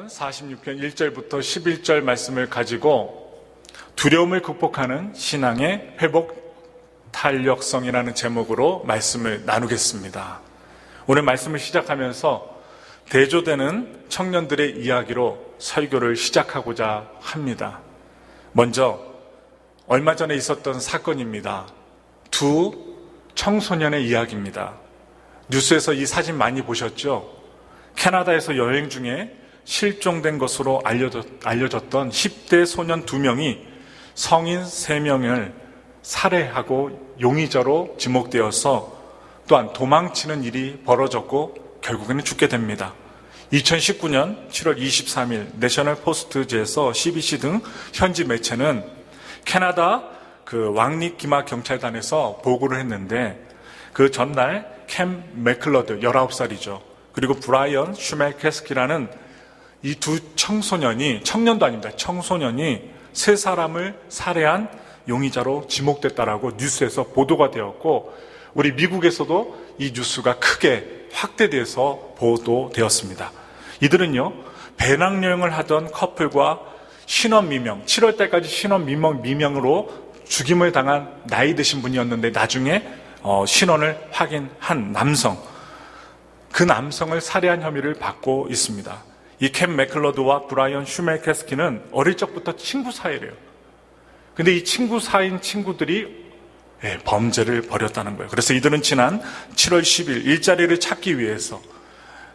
시편 46편 1절부터 11절 말씀을 가지고 두려움을 극복하는 신앙의 회복 탄력성이라는 제목으로 말씀을 나누겠습니다. 오늘 말씀을 시작하면서 대조되는 청년들의 이야기로 설교를 시작하고자 합니다. 먼저 얼마 전에 있었던 사건입니다. 두 청소년의 이야기입니다. 뉴스에서 이 사진 많이 보셨죠? 캐나다에서 여행 중에 실종된 것으로 알려졌던 10대 소년 2명이 성인 3명을 살해하고 용의자로 지목되어서 또한 도망치는 일이 벌어졌고 결국에는 죽게 됩니다. 2019년 7월 23일 내셔널 포스트지에서 CBC 등 현지 매체는 캐나다 왕립 기마 경찰단에서 보고를 했는데 그 전날 캠 맥클러드 19살이죠. 그리고 브라이언 슈멜케스키라는 이 두 청소년이, 청년도 아닙니다. 청소년이 3사람을 살해한 용의자로 지목됐다라고 뉴스에서 보도가 되었고, 우리 미국에서도 이 뉴스가 크게 확대돼서 보도되었습니다. 이들은요, 배낭여행을 하던 커플과 신원미명, 7월 달까지 신원미명으로 죽임을 당한 나이 드신 분이었는데 나중에 신원을 확인한 남성, 그 남성을 살해한 혐의를 받고 있습니다. 이 캠 맥클러드와 브라이언 슈멜케스키는 어릴 적부터 친구 사이래요. 근데 이 친구 사이인 친구들이 범죄를 벌였다는 거예요. 그래서 이들은 지난 7월 10일 일자리를 찾기 위해서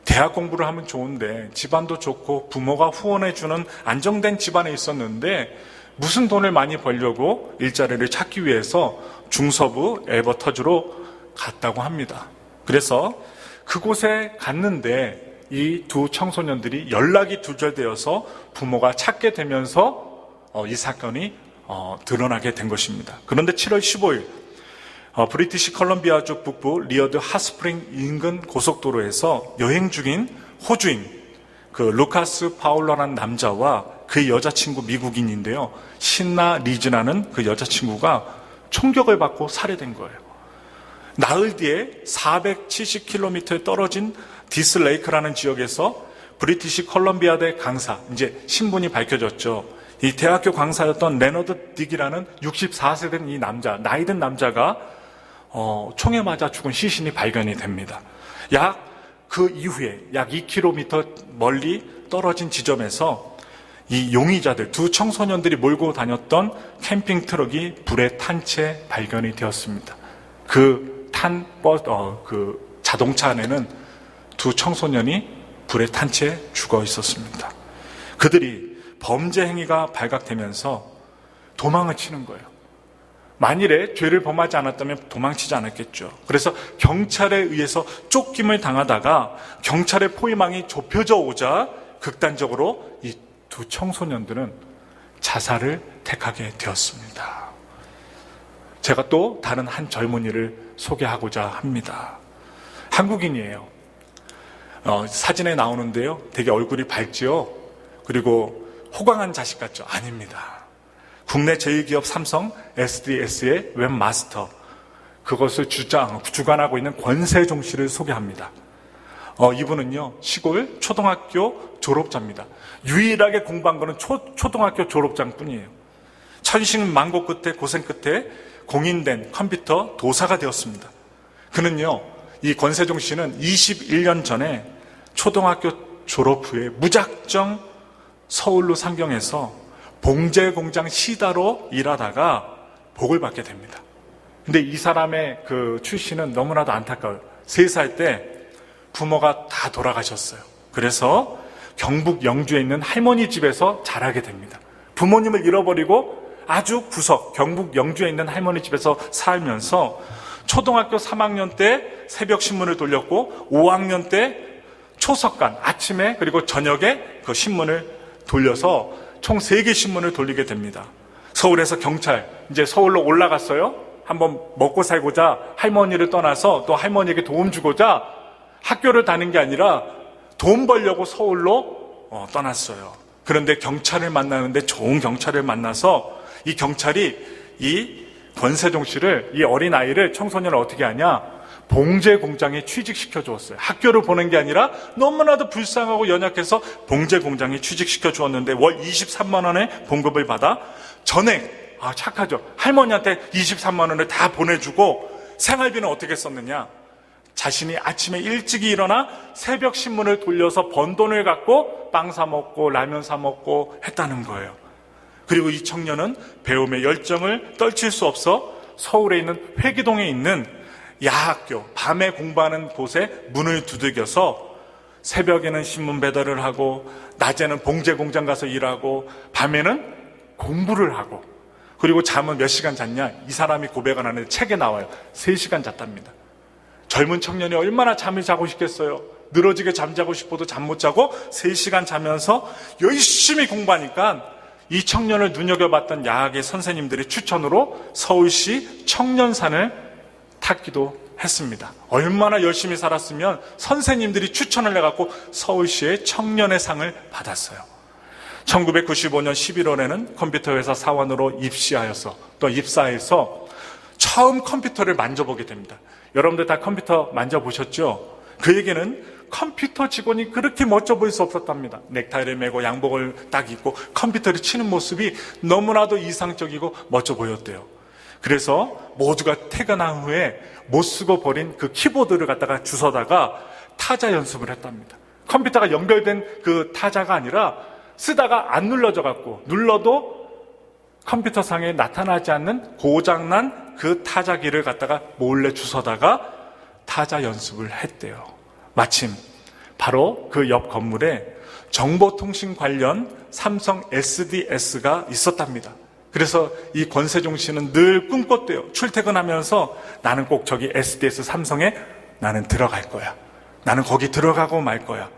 대학 공부를 하면 좋은데 집안도 좋고 부모가 후원해주는 안정된 집안에 있었는데 무슨 돈을 많이 벌려고 일자리를 찾기 위해서 중서부 엘버터주로 갔다고 합니다. 그래서 그곳에 갔는데 이 두 청소년들이 연락이 두절되어서 부모가 찾게 되면서 이 사건이 드러나게 된 것입니다. 그런데 7월 15일 브리티시 컬럼비아주 북부 리어드 핫스프링 인근 고속도로에서 여행 중인 호주인 루카스 파울러라는 남자와 그의 여자친구 미국인인데요, 신나 리즈라는 그 여자친구가 총격을 받고 살해된 거예요. 나흘 뒤에 470km에 떨어진 디스레이크라는 지역에서 브리티시 컬럼비아대 강사, 이제 신분이 밝혀졌죠. 이 대학교 강사였던 레너드 딕이라는 64세 된 이 남자, 나이 든 남자가 총에 맞아 죽은 시신이 발견이 됩니다. 그 이후에 약 2km 멀리 떨어진 지점에서 이 용의자들, 두 청소년들이 몰고 다녔던 캠핑 트럭이 불에 탄 채 발견이 되었습니다. 자동차 안에는 두 청소년이 불에 탄 채 죽어 있었습니다. 그들이 범죄 행위가 발각되면서 도망을 치는 거예요. 만일에 죄를 범하지 않았다면 도망치지 않았겠죠. 그래서 경찰에 의해서 쫓김을 당하다가 경찰의 포위망이 좁혀져 오자 극단적으로 이 두 청소년들은 자살을 택하게 되었습니다. 제가 또 다른 한 젊은이를 소개하고자 합니다. 한국인이에요. 사진에 나오는데요, 되게 얼굴이 밝지요? 그리고 호강한 자식 같죠? 아닙니다. 국내 제1기업 삼성 SDS의 웹마스터, 그것을 주관하고 있는 권세종 씨를 소개합니다. 이분은요, 시골 초등학교 졸업자입니다. 유일하게 공부한 거는 초등학교 졸업장뿐이에요. 천신만고 끝에 고생 끝에 공인된 컴퓨터 도사가 되었습니다. 그는요, 이 권세종 씨는 21년 전에 초등학교 졸업 후에 무작정 서울로 상경해서 봉제 공장 시다로 일하다가 복을 받게 됩니다. 근데 이 사람의 출신은 너무나도 안타까워요. 3살 때 부모가 다 돌아가셨어요. 그래서 경북 영주에 있는 할머니 집에서 자라게 됩니다. 부모님을 잃어버리고 아주 경북 영주에 있는 할머니 집에서 살면서 초등학교 3학년 때 새벽 신문을 돌렸고 5학년 때 초석간 아침에 그리고 저녁에 그 신문을 돌려서 총 3개 신문을 돌리게 됩니다. 서울에서 경찰, 이제 서울로 올라갔어요. 한번 먹고 살고자 할머니를 떠나서 또 할머니에게 도움 주고자 학교를 다닌 게 아니라 돈 벌려고 서울로 떠났어요. 그런데 경찰을 만나는데 좋은 경찰을 만나서 이 경찰이 이 권세종 씨를, 이 어린아이를, 청소년을 어떻게 하냐, 봉제 공장에 취직시켜 주었어요. 학교를 보낸 게 아니라 너무나도 불쌍하고 연약해서 봉제 공장에 취직시켜 주었는데 월 23만 원의 봉급을 받아 전액, 착하죠. 할머니한테 23만 원을 다 보내주고 생활비는 어떻게 썼느냐? 자신이 아침에 일찍 일어나 새벽 신문을 돌려서 번 돈을 갖고 빵 사 먹고 라면 사 먹고 했다는 거예요. 그리고 이 청년은 배움의 열정을 떨칠 수 없어 서울에 있는 회기동에 있는 야학교, 밤에 공부하는 곳에 문을 두들겨서 새벽에는 신문 배달을 하고 낮에는 봉제 공장 가서 일하고 밤에는 공부를 하고, 그리고 잠은 몇 시간 잤냐? 이 사람이 고백을 하는데 책에 나와요. 3시간 잤답니다. 젊은 청년이 얼마나 잠을 자고 싶겠어요. 늘어지게 잠자고 싶어도 잠 못 자고 3시간 자면서 열심히 공부하니까 이 청년을 눈여겨봤던 야학의 선생님들의 추천으로 서울시 청년산을 탔기도 했습니다. 얼마나 열심히 살았으면 선생님들이 추천을 해갖고 서울시의 청년의 상을 받았어요. 1995년 11월에는 컴퓨터 회사 사원으로 입사해서 처음 컴퓨터를 만져보게 됩니다. 여러분들 다 컴퓨터 만져보셨죠? 그에게는 컴퓨터 직원이 그렇게 멋져 보일 수 없었답니다. 넥타이를 메고 양복을 딱 입고 컴퓨터를 치는 모습이 너무나도 이상적이고 멋져 보였대요. 그래서 모두가 퇴근한 후에 못 쓰고 버린 그 키보드를 갖다가 주워다가 타자 연습을 했답니다. 컴퓨터가 연결된 그 타자가 아니라 쓰다가 안 눌러져 갖고 눌러도 컴퓨터상에 나타나지 않는 고장난 그 타자기를 갖다가 몰래 주워다가 타자 연습을 했대요. 마침 바로 그 옆 건물에 정보통신 관련 삼성 SDS가 있었답니다. 그래서 이 권세종 씨는 늘 꿈꿨대요. 출퇴근하면서 나는 꼭 저기 SDS 삼성에 나는 들어갈 거야. 나는 거기 들어가고 말 거야.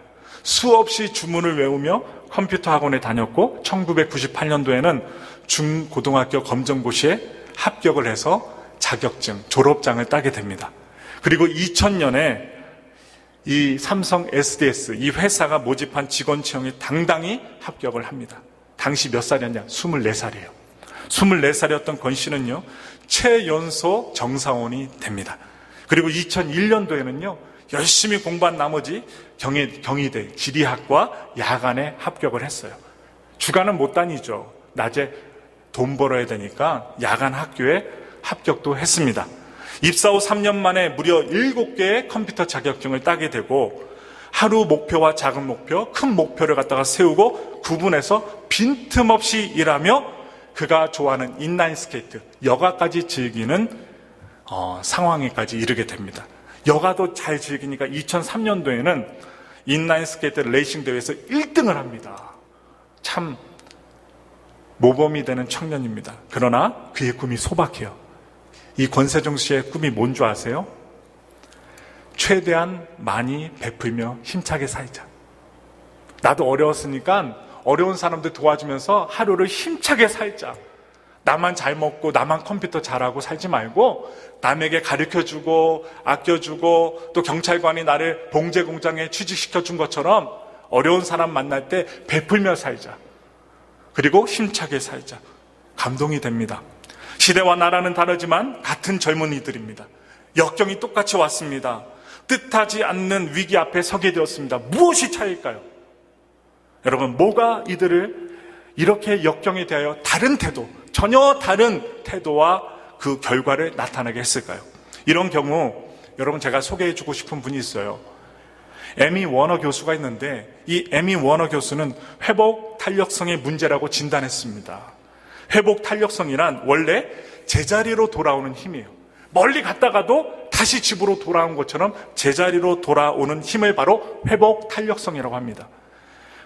수없이 주문을 외우며 컴퓨터 학원에 다녔고 1998년도에는 중고등학교 검정고시에 합격을 해서 자격증, 졸업장을 따게 됩니다. 그리고 2000년에 이 삼성 SDS, 이 회사가 모집한 직원 채용에 당당히 합격을 합니다. 당시 몇 살이었냐? 24살이에요. 24살이었던 권 씨는요, 최연소 정사원이 됩니다. 그리고 2001년도에는요, 열심히 공부한 나머지 경희대 지리학과 야간에 합격을 했어요. 주간은 못 다니죠. 낮에 돈 벌어야 되니까 야간 학교에 합격도 했습니다. 입사 후 3년 만에 무려 7개의 컴퓨터 자격증을 따게 되고 하루 목표와 작은 목표, 큰 목표를 갖다가 세우고 구분해서 빈틈없이 일하며 그가 좋아하는 인라인 스케이트, 여가까지 즐기는 상황에까지 이르게 됩니다. 여가도 잘 즐기니까 2003년도에는 인라인 스케이트 레이싱 대회에서 1등을 합니다. 참 모범이 되는 청년입니다. 그러나 그의 꿈이 소박해요. 이 권세종 씨의 꿈이 뭔 줄 아세요? 최대한 많이 베풀며 힘차게 살자. 나도 어려웠으니까 어려운 사람들 도와주면서 하루를 힘차게 살자. 나만 잘 먹고 나만 컴퓨터 잘하고 살지 말고 남에게 가르쳐주고 아껴주고 또 경찰관이 나를 봉제 공장에 취직시켜준 것처럼 어려운 사람 만날 때 베풀며 살자. 그리고 힘차게 살자. 감동이 됩니다. 시대와 나라는 다르지만 같은 젊은이들입니다. 역경이 똑같이 왔습니다. 뜻하지 않는 위기 앞에 서게 되었습니다. 무엇이 차이일까요? 여러분, 뭐가 이들을 이렇게 역경에 대하여 다른 태도, 전혀 다른 태도와 그 결과를 나타나게 했을까요? 이런 경우 여러분 제가 소개해주고 싶은 분이 있어요. 에미 워너 교수가 있는데 이 에미 워너 교수는 회복 탄력성의 문제라고 진단했습니다. 회복 탄력성이란 원래 제자리로 돌아오는 힘이에요. 멀리 갔다가도 다시 집으로 돌아온 것처럼 제자리로 돌아오는 힘을 바로 회복 탄력성이라고 합니다.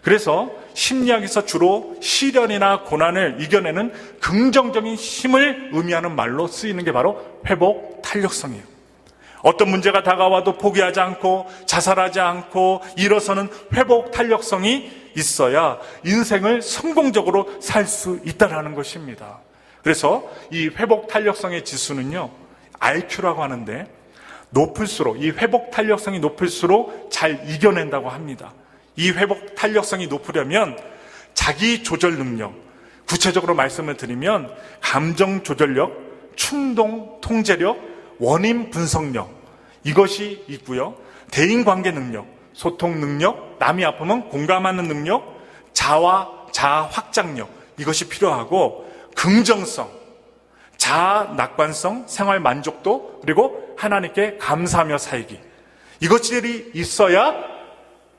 그래서 심리학에서 주로 시련이나 고난을 이겨내는 긍정적인 힘을 의미하는 말로 쓰이는 게 바로 회복 탄력성이에요. 어떤 문제가 다가와도 포기하지 않고 자살하지 않고 일어서는 회복 탄력성이 있어야 인생을 성공적으로 살 수 있다는 것입니다. 그래서 이 회복 탄력성의 지수는요, IQ라고 하는데 높을수록, 이 회복 탄력성이 높을수록 잘 이겨낸다고 합니다. 이 회복 탄력성이 높으려면 자기 조절 능력, 구체적으로 말씀을 드리면 감정 조절력, 충동 통제력, 원인 분석력, 이것이 있고요. 대인관계 능력, 소통 능력, 남이 아프면 공감하는 능력, 자아 확장력, 이것이 필요하고, 긍정성, 자아 낙관성, 생활 만족도, 그리고 하나님께 감사하며 살기, 이것들이 있어야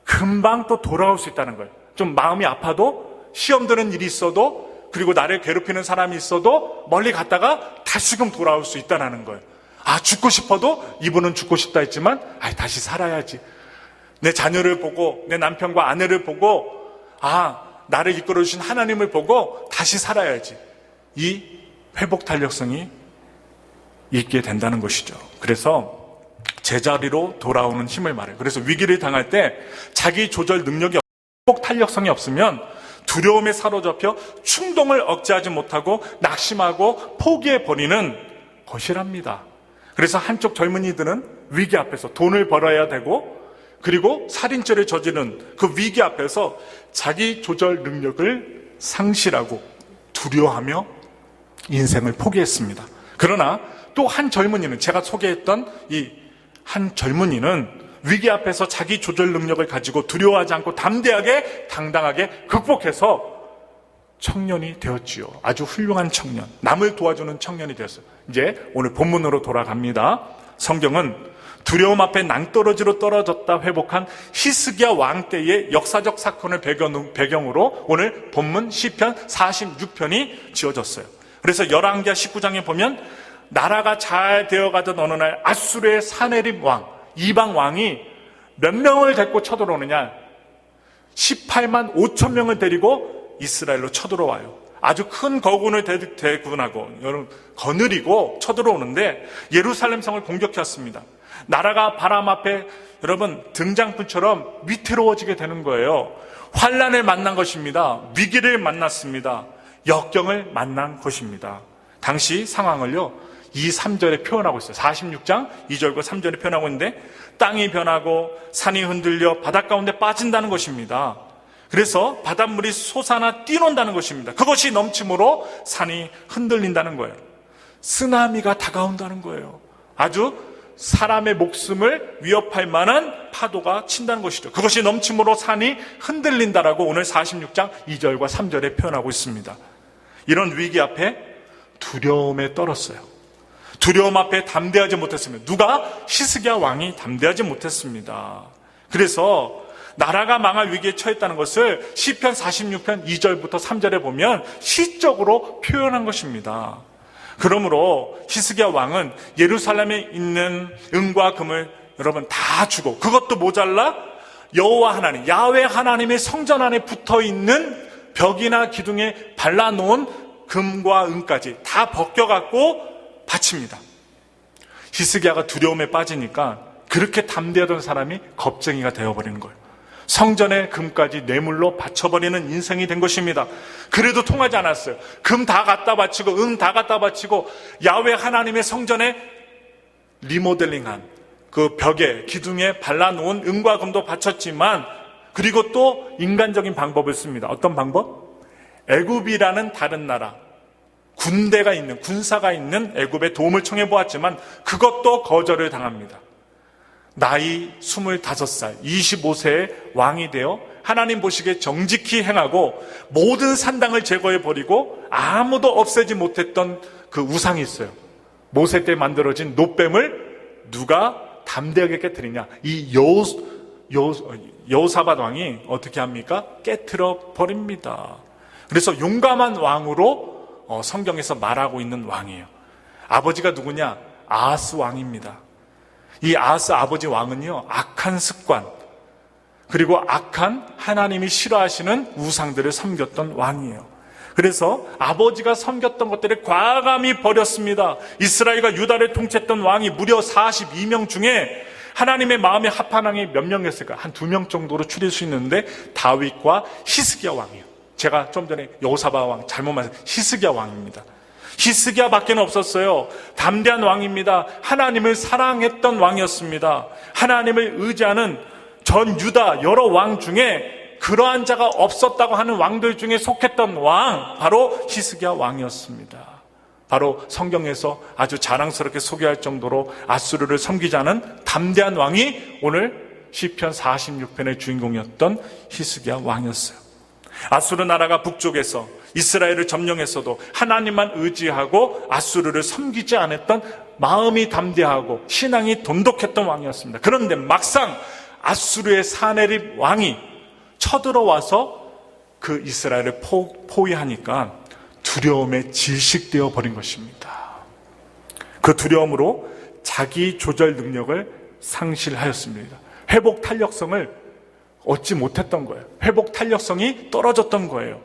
금방 또 돌아올 수 있다는 거예요. 좀 마음이 아파도, 시험 드는 일이 있어도, 그리고 나를 괴롭히는 사람이 있어도 멀리 갔다가 다시금 돌아올 수 있다는 거예요. 죽고 싶어도 이분은 죽고 싶다 했지만 다시 살아야지. 내 자녀를 보고, 내 남편과 아내를 보고, 나를 이끌어 주신 하나님을 보고 다시 살아야지. 이 회복 탄력성이 있게 된다는 것이죠. 그래서 제자리로 돌아오는 힘을 말해요. 그래서 위기를 당할 때 자기 조절 능력이, 회복 탄력성이 없으면 두려움에 사로잡혀 충동을 억제하지 못하고 낙심하고 포기해버리는 것이랍니다. 그래서 한쪽 젊은이들은 위기 앞에서 돈을 벌어야 되고, 그리고 살인죄를 저지른 그 위기 앞에서 자기 조절 능력을 상실하고 두려워하며 인생을 포기했습니다. 그러나 또 한 젊은이는, 제가 소개했던 이 한 젊은이는 위기 앞에서 자기 조절 능력을 가지고 두려워하지 않고 담대하게 당당하게 극복해서 청년이 되었지요. 아주 훌륭한 청년, 남을 도와주는 청년이 되었어요. 이제 오늘 본문으로 돌아갑니다. 성경은 두려움 앞에 낭떠러지로 떨어졌다 회복한 히스기야 왕 때의 역사적 사건을 배경으로 오늘 본문 시편 46편이 지어졌어요. 그래서 열왕기하 19장에 보면 나라가 잘 되어가던 어느 날 아수르의 사네립 왕, 이방 왕이 몇 명을 데리고 쳐들어오느냐, 18만 5천 명을 데리고 이스라엘로 쳐들어와요. 아주 큰 거군을 대군하고 거느리고 쳐들어오는데 예루살렘 성을 공격했습니다. 나라가 바람 앞에 여러분 등장불처럼 위태로워지게 되는 거예요. 환난을 만난 것입니다. 위기를 만났습니다. 역경을 만난 것입니다. 당시 상황을요 2, 3절에 표현하고 있어요. 46장 2절과 3절에 표현하고 있는데, 땅이 변하고 산이 흔들려 바닷 가운데 빠진다는 것입니다. 그래서 바닷물이 솟아나 뛰논다는 것입니다. 그것이 넘침으로 산이 흔들린다는 거예요. 쓰나미가 다가온다는 거예요. 아주 사람의 목숨을 위협할 만한 파도가 친다는 것이죠. 그것이 넘침으로 산이 흔들린다라고 오늘 46장 2절과 3절에 표현하고 있습니다. 이런 위기 앞에 두려움에 떨었어요. 두려움 앞에 담대하지 못했습니다. 누가? 히스기야 왕이 담대하지 못했습니다. 그래서 나라가 망할 위기에 처했다는 것을 시편 46편 2절부터 3절에 보면 시적으로 표현한 것입니다. 그러므로 히스기야 왕은 예루살렘에 있는 은과 금을 여러분 다 주고, 그것도 모자라 여호와 하나님, 야훼 하나님의 성전 안에 붙어있는 벽이나 기둥에 발라놓은 금과 은까지 다 벗겨갖고 바칩니다. 히스기야가 두려움에 빠지니까 그렇게 담대하던 사람이 겁쟁이가 되어버리는 거예요. 성전의 금까지 뇌물로 바쳐버리는 인생이 된 것입니다. 그래도 통하지 않았어요. 금 다 갖다 바치고 은 다 갖다 바치고 야훼 하나님의 성전에 리모델링한 그 벽에 기둥에 발라놓은 은과 금도 바쳤지만, 그리고 또 인간적인 방법을 씁니다. 어떤 방법? 애굽이라는 다른 나라, 군대가 있는, 군사가 있는 애굽의 도움을 청해 보았지만 그것도 거절을 당합니다. 나이 25살, 25세의 왕이 되어 하나님 보시기에 정직히 행하고 모든 산당을 제거해버리고 아무도 없애지 못했던 그 우상이 있어요. 모세 때 만들어진 놋뱀을 누가 담대하게 깨뜨리냐? 이 여호사밧 왕이 어떻게 합니까? 깨트려 버립니다. 그래서 용감한 왕으로 성경에서 말하고 있는 왕이에요. 아버지가 누구냐? 아하스 왕입니다. 이 아하스 아버지 왕은요, 악한 습관, 그리고 악한 하나님이 싫어하시는 우상들을 섬겼던 왕이에요. 그래서 아버지가 섬겼던 것들을 과감히 버렸습니다. 이스라엘과 유다를 통치했던 왕이 무려 42명 중에 하나님의 마음에 합한 왕이 몇 명이었을까? 한 2명 정도로 추릴 수 있는데 다윗과 히스기야 왕이에요. 제가 좀 전에 여호사밧 왕 잘못 말했어요. 히스기야 왕입니다. 히스기야밖에 없었어요. 담대한 왕입니다. 하나님을 사랑했던 왕이었습니다. 하나님을 의지하는 전 유다 여러 왕 중에 그러한 자가 없었다고 하는 왕들 중에 속했던 왕, 바로 히스기야 왕이었습니다. 바로 성경에서 아주 자랑스럽게 소개할 정도로 아수르를 섬기지 않은 담대한 왕이 오늘 시편 46편의 주인공이었던 히스기야 왕이었어요. 아수르 나라가 북쪽에서 이스라엘을 점령했어도 하나님만 의지하고 아수르를 섬기지 않았던 마음이 담대하고 신앙이 돈독했던 왕이었습니다. 그런데 막상 아수르의 사네립 왕이 쳐들어와서 그 이스라엘을 포위하니까 두려움에 질식되어 버린 것입니다. 그 두려움으로 자기 조절 능력을 상실하였습니다. 회복 탄력성을 얻지 못했던 거예요. 회복 탄력성이 떨어졌던 거예요.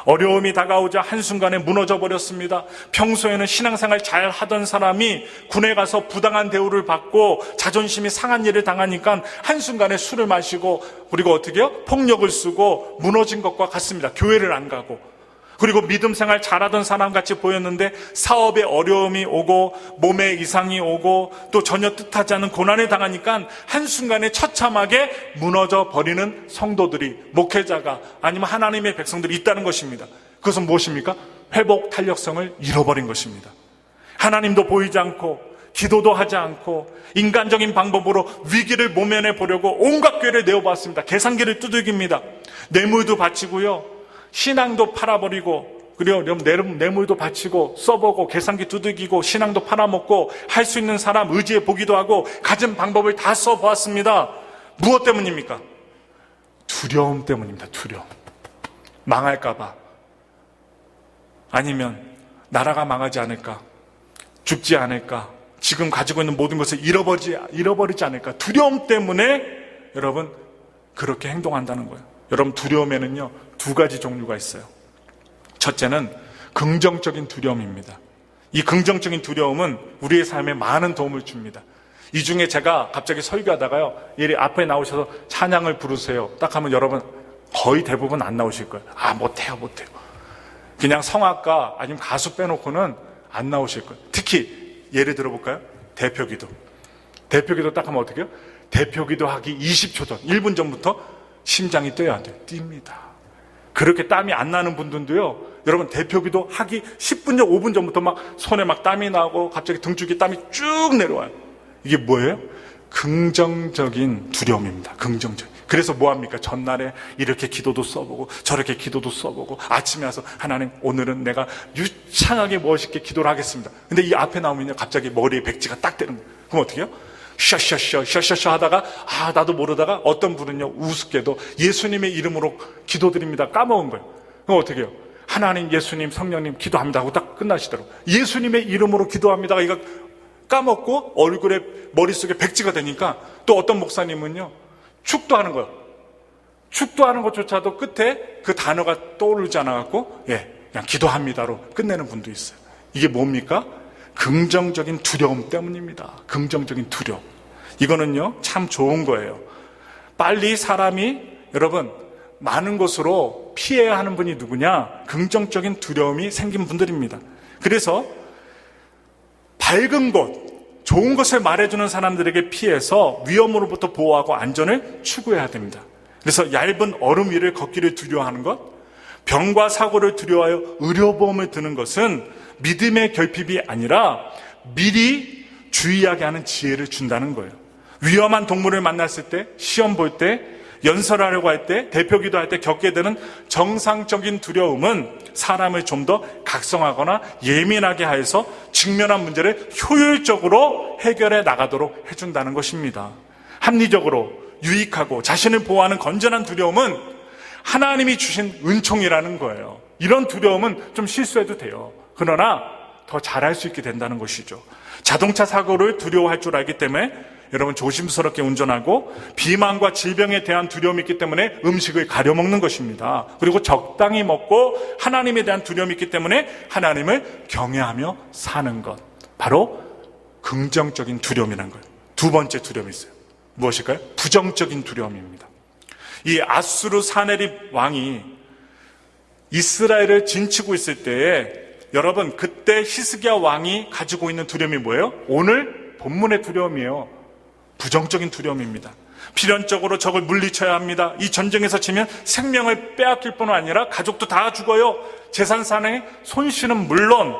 어려움이 다가오자 한순간에 무너져 버렸습니다. 평소에는 신앙생활 잘 하던 사람이 군에 가서 부당한 대우를 받고 자존심이 상한 일을 당하니까 한순간에 술을 마시고, 그리고 어떻게 해요? 폭력을 쓰고 무너진 것과 같습니다. 교회를 안 가고. 그리고 믿음 생활 잘하던 사람같이 보였는데 사업에 어려움이 오고 몸에 이상이 오고 또 전혀 뜻하지 않은 고난에 당하니까 한순간에 처참하게 무너져 버리는 성도들이, 목회자가 아니면 하나님의 백성들이 있다는 것입니다. 그것은 무엇입니까? 회복 탄력성을 잃어버린 것입니다. 하나님도 보이지 않고 기도도 하지 않고 인간적인 방법으로 위기를 모면해 보려고 온갖 꾀를 내어봤습니다. 계산기를 두들깁니다. 뇌물도 바치고요, 신앙도 팔아버리고, 그리고 뇌물도 바치고 써보고 계산기 두들기고 신앙도 팔아먹고 할 수 있는 사람 의지해 보기도 하고 가진 방법을 다 써보았습니다. 무엇 때문입니까? 두려움 때문입니다. 두려움. 망할까봐, 아니면 나라가 망하지 않을까, 죽지 않을까, 지금 가지고 있는 모든 것을 잃어버리지 않을까, 두려움 때문에 여러분 그렇게 행동한다는 거예요. 여러분, 두려움에는요 두 가지 종류가 있어요. 첫째는 긍정적인 두려움입니다. 이 긍정적인 두려움은 우리의 삶에 많은 도움을 줍니다. 이 중에 제가 갑자기 설교하다가요, 이리 앞에 나오셔서 찬양을 부르세요 딱 하면 여러분 거의 대부분 안 나오실 거예요. 못해요. 그냥 성악가 아니면 가수 빼놓고는 안 나오실 거예요. 특히 예를 들어볼까요? 대표기도 딱 하면 어떻게 해요? 대표기도 하기 20초 전, 1분 전부터 심장이 뛰어야 돼요. 뜁니다. 그렇게 땀이 안 나는 분들도요, 여러분 대표기도 하기 10분 전, 5분 전부터 막 손에 막 땀이 나고 갑자기 등줄기 땀이 쭉 내려와요. 이게 뭐예요? 긍정적인 두려움입니다. 긍정적. 그래서 뭐합니까? 전날에 이렇게 기도도 써보고 저렇게 기도도 써보고 아침에 와서 하나님 오늘은 내가 유창하게 멋있게 기도를 하겠습니다. 근데 이 앞에 나오면요 갑자기 머리에 백지가 딱 되는 거예요. 그럼 어떻게 해요? 샤샤샤 하다가 나도 모르다가 어떤 분은요 우습게도 예수님의 이름으로 기도드립니다 까먹은 거예요. 그럼 어떻게 해요? 하나님, 예수님, 성령님 기도합니다 하고 딱 끝나시더라고요. 예수님의 이름으로 기도합니다가 이거 까먹고 얼굴에 머릿속에 백지가 되니까 또 어떤 목사님은요 축도하는 거예요. 축도하는 것조차도 끝에 그 단어가 떠오르지 않아갖고 그냥 기도합니다로 끝내는 분도 있어요. 이게 뭡니까? 긍정적인 두려움 때문입니다. 긍정적인 두려움. 이거는요 참 좋은 거예요. 빨리 사람이 여러분 많은 것으로 피해야 하는 분이 누구냐? 긍정적인 두려움이 생긴 분들입니다. 그래서 밝은 곳, 좋은 것을 말해주는 사람들에게 피해서 위험으로부터 보호하고 안전을 추구해야 됩니다. 그래서 얇은 얼음 위를 걷기를 두려워하는 것, 병과 사고를 두려워하여 의료보험을 드는 것은 믿음의 결핍이 아니라 미리 주의하게 하는 지혜를 준다는 거예요. 위험한 동물을 만났을 때, 시험 볼 때, 연설하려고 할 때, 대표기도 할 때 겪게 되는 정상적인 두려움은 사람을 좀 더 각성하거나 예민하게 해서 직면한 문제를 효율적으로 해결해 나가도록 해준다는 것입니다. 합리적으로 유익하고 자신을 보호하는 건전한 두려움은 하나님이 주신 은총이라는 거예요. 이런 두려움은 좀 실수해도 돼요. 그러나 더 잘할 수 있게 된다는 것이죠. 자동차 사고를 두려워할 줄 알기 때문에 여러분 조심스럽게 운전하고, 비만과 질병에 대한 두려움이 있기 때문에 음식을 가려 먹는 것입니다. 그리고 적당히 먹고 하나님에 대한 두려움이 있기 때문에 하나님을 경외하며 사는 것, 바로 긍정적인 두려움이라는 거예요. 두 번째 두려움이 있어요. 무엇일까요? 부정적인 두려움입니다. 이 아수르 사네립 왕이 이스라엘을 진치고 있을 때에 여러분 그때 히스기야 왕이 가지고 있는 두려움이 뭐예요? 오늘 본문의 두려움이에요. 부정적인 두려움입니다. 필연적으로 적을 물리쳐야 합니다. 이 전쟁에서 지면 생명을 빼앗길 뿐 아니라 가족도 다 죽어요. 재산산의 손실은 물론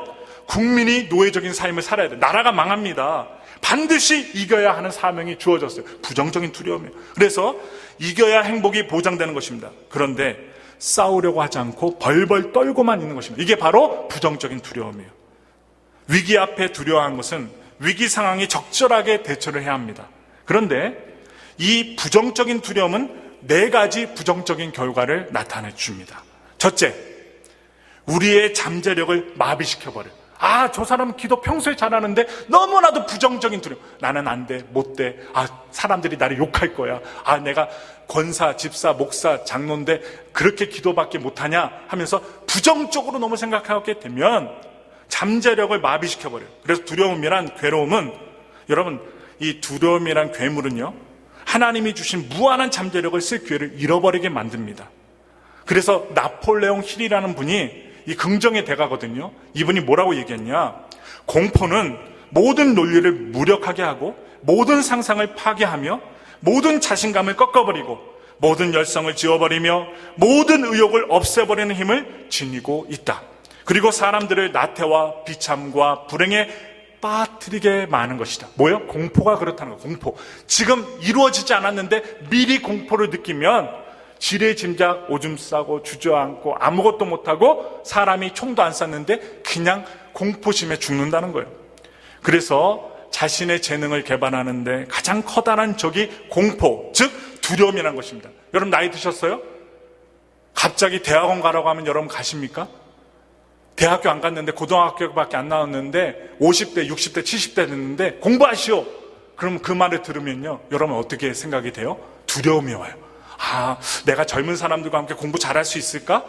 국민이 노예적인 삶을 살아야 돼요. 나라가 망합니다. 반드시 이겨야 하는 사명이 주어졌어요. 부정적인 두려움이에요. 그래서 이겨야 행복이 보장되는 것입니다. 그런데 싸우려고 하지 않고 벌벌 떨고만 있는 것입니다. 이게 바로 부정적인 두려움이에요. 위기 앞에 두려워하는 것은 위기 상황이 적절하게 대처를 해야 합니다. 그런데 이 부정적인 두려움은 4가지 부정적인 결과를 나타내 줍니다. 첫째, 우리의 잠재력을 마비시켜버려요. 저 사람은 기도 평소에 잘하는데 너무나도 부정적인 두려움. 나는 안 돼, 못 돼. 사람들이 나를 욕할 거야. 내가 권사, 집사, 목사, 장로인데 그렇게 기도밖에 못하냐 하면서 부정적으로 너무 생각하게 되면 잠재력을 마비시켜버려요. 그래서 두려움이란 괴로움은, 여러분, 이 두려움이란 괴물은요, 하나님이 주신 무한한 잠재력을 쓸 기회를 잃어버리게 만듭니다. 그래서 나폴레옹 힐이라는 분이 이 긍정의 대가거든요. 이분이 뭐라고 얘기했냐? 공포는 모든 논리를 무력하게 하고 모든 상상을 파괴하며 모든 자신감을 꺾어버리고 모든 열성을 지워버리며 모든 의욕을 없애버리는 힘을 지니고 있다. 그리고 사람들을 나태와 비참과 불행에 빠뜨리게 많은 것이다. 뭐요? 공포가 그렇다는 거예요. 공포. 지금 이루어지지 않았는데 미리 공포를 느끼면 지레짐작 오줌 싸고 주저앉고 아무것도 못하고 사람이 총도 안 쐈는데 그냥 공포심에 죽는다는 거예요. 그래서 자신의 재능을 개발하는데 가장 커다란 적이 공포, 즉 두려움이라는 것입니다. 여러분 나이 드셨어요? 갑자기 대학원 가라고 하면 여러분 가십니까? 대학교 안 갔는데 고등학교밖에 안 나왔는데 50대, 60대, 70대 됐는데 공부하시오. 그럼 그 말을 들으면요, 여러분 어떻게 생각이 돼요? 두려움이 와요. 내가 젊은 사람들과 함께 공부 잘할 수 있을까?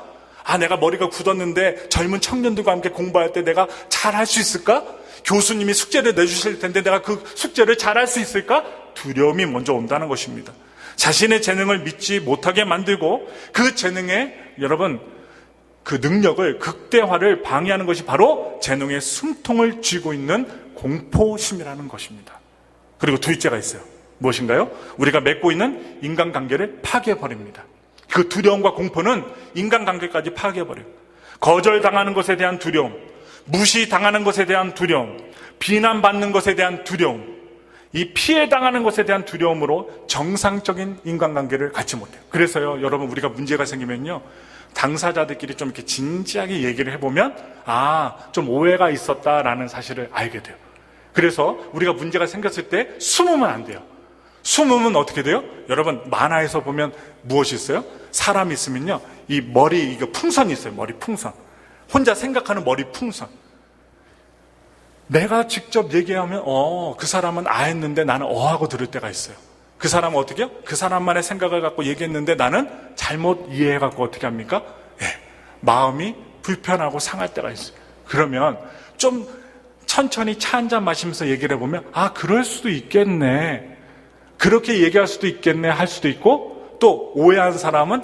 내가 머리가 굳었는데 젊은 청년들과 함께 공부할 때 내가 잘할 수 있을까? 교수님이 숙제를 내주실 텐데 내가 그 숙제를 잘할 수 있을까? 두려움이 먼저 온다는 것입니다. 자신의 재능을 믿지 못하게 만들고 그 재능에, 여러분, 그 능력을, 극대화를 방해하는 것이 바로 재능의 숨통을 쥐고 있는 공포심이라는 것입니다. 그리고 둘째가 있어요. 무엇인가요? 우리가 맺고 있는 인간관계를 파괴해버립니다. 그 두려움과 공포는 인간관계까지 파괴해버려요. 거절당하는 것에 대한 두려움, 무시당하는 것에 대한 두려움, 비난받는 것에 대한 두려움, 이 피해당하는 것에 대한 두려움으로 정상적인 인간관계를 갖지 못해요. 그래서요, 여러분, 우리가 문제가 생기면요, 당사자들끼리 좀 이렇게 진지하게 얘기를 해보면 좀 오해가 있었다라는 사실을 알게 돼요. 그래서 우리가 문제가 생겼을 때 숨으면 안 돼요. 숨으면 어떻게 돼요? 여러분, 만화에서 보면 무엇이 있어요? 사람이 있으면요, 이 머리, 이거 풍선이 있어요. 머리 풍선. 혼자 생각하는 머리 풍선. 내가 직접 얘기하면 그 사람은 했는데 나는 하고 들을 때가 있어요. 그 사람은 어떻게 해요? 그 사람만의 생각을 갖고 얘기했는데 나는 잘못 이해해갖고 어떻게 합니까? 마음이 불편하고 상할 때가 있어요. 그러면 좀 천천히 차 한잔 마시면서 얘기를 해보면 그럴 수도 있겠네, 그렇게 얘기할 수도 있겠네 할 수도 있고, 또 오해한 사람은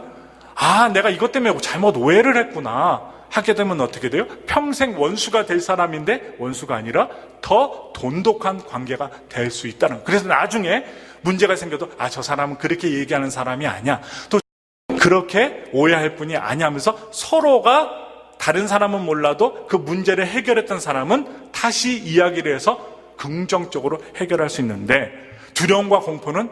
내가 이것 때문에 잘못 오해를 했구나 하게 되면 어떻게 돼요? 평생 원수가 될 사람인데 원수가 아니라 더 돈독한 관계가 될 수 있다는 거예요. 그래서 나중에 문제가 생겨도 저 사람은 그렇게 얘기하는 사람이 아니야, 또 그렇게 오해할 뿐이 아니야 하면서 서로가, 다른 사람은 몰라도 그 문제를 해결했던 사람은 다시 이야기를 해서 긍정적으로 해결할 수 있는데, 두려움과 공포는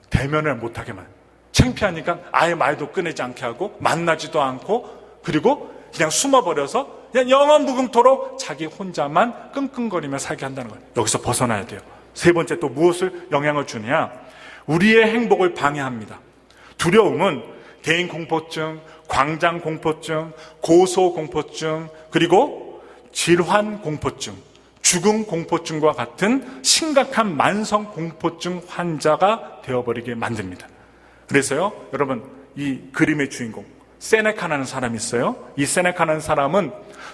대면을 못하게만, 창피하니까 아예 말도 꺼내지 않게 하고 만나지도 않고, 그리고 그냥 숨어버려서 그냥 영원무금토록 자기 혼자만 끙끙거리며 살게 한다는 거예요. 여기서 벗어나야 돼요. 세 번째, 또 무엇을 영향을 주느냐? 우리의 행복을 방해합니다. 두려움은 대인 공포증, 광장 공포증, 고소 공포증, 그리고 질환 공포증, 죽음 공포증과 같은 심각한 만성 공포증 환자가 되어버리게 만듭니다. 그래서요, 여러분, 이 그림의 주인공 세네카라는 사람이 있어요. 이 세네카라는 사람은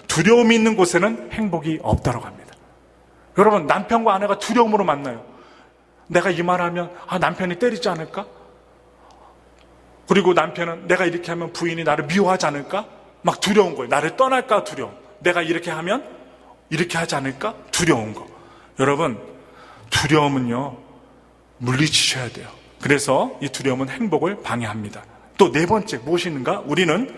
두려움이 있는 곳에는 행복이 없다고 합니다. 여러분, 남편과 아내가 두려움으로 만나요. 내가 이 말하면 남편이 때리지 않을까? 그리고 남편은 내가 이렇게 하면 부인이 나를 미워하지 않을까? 막 두려운 거예요. 나를 떠날까 두려움. 내가 이렇게 하면 이렇게 하지 않을까? 두려운 거. 여러분, 두려움은요, 물리치셔야 돼요. 그래서 이 두려움은 행복을 방해합니다. 또 네 번째, 무엇이 있는가? 우리는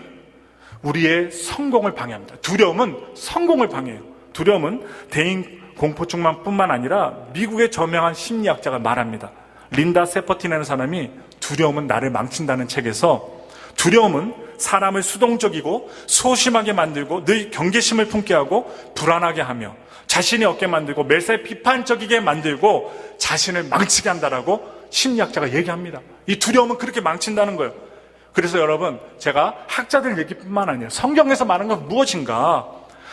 우리의 성공을 방해합니다. 두려움은 성공을 방해해요. 두려움은 대인 공포증만 뿐만 아니라 미국의 저명한 심리학자가 말합니다. 린다 세퍼틴이라는 사람이 두려움은 나를 망친다는 책에서 두려움은 사람을 수동적이고 소심하게 만들고 늘 경계심을 품게 하고 불안하게 하며 자신이 없게 만들고 매사에 비판적이게 만들고 자신을 망치게 한다라고 심리학자가 얘기합니다. 이 두려움은 그렇게 망친다는 거예요. 그래서 여러분, 제가 학자들 얘기뿐만 아니라 성경에서 말하는 건 무엇인가?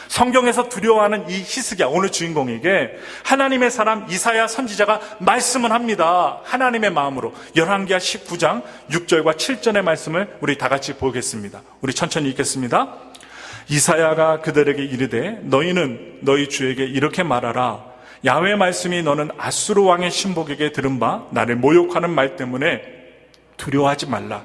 성경에서 두려워하는 이 히스기야, 오늘 주인공에게 하나님의 사람 이사야 선지자가 말씀을 합니다. 하나님의 마음으로. 열왕기하 19장 6절과 7절의 말씀을 우리 다 같이 보겠습니다. 우리 천천히 읽겠습니다. 이사야가 그들에게 이르되 너희는 너희 주에게 이렇게 말하라. 야훼 말씀이 너는 아수르 왕의 신복에게 들은 바 나를 모욕하는 말 때문에 두려워하지 말라.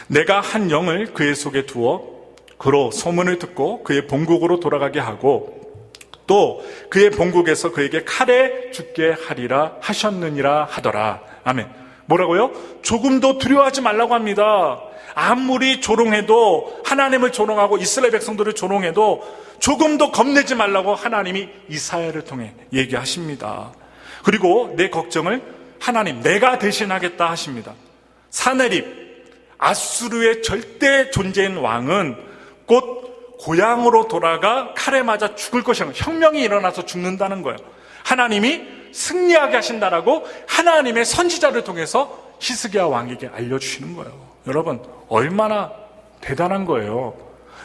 내가 한 영을 그의 속에 두어 그로 소문을 듣고 그의 본국으로 돌아가게 하고 또 그의 본국에서 그에게 칼에 죽게 하리라 하셨느니라 하더라. 아멘. 뭐라고요? 조금도 두려워하지 말라고 합니다. 아무리 조롱해도, 하나님을 조롱하고 이스라엘 백성들을 조롱해도 조금도 겁내지 말라고 하나님이 이사야를 통해 얘기하십니다. 그리고 내 걱정을 하나님 내가 대신하겠다 하십니다. 사네립, 아수르의 절대 존재인 왕은 곧 고향으로 돌아가 칼에 맞아 죽을 것이라는, 혁명이 일어나서 죽는다는 거예요. 하나님이 승리하게 하신다라고 하나님의 선지자를 통해서 히스기야 왕에게 알려주시는 거예요. 여러분, 얼마나 대단한 거예요.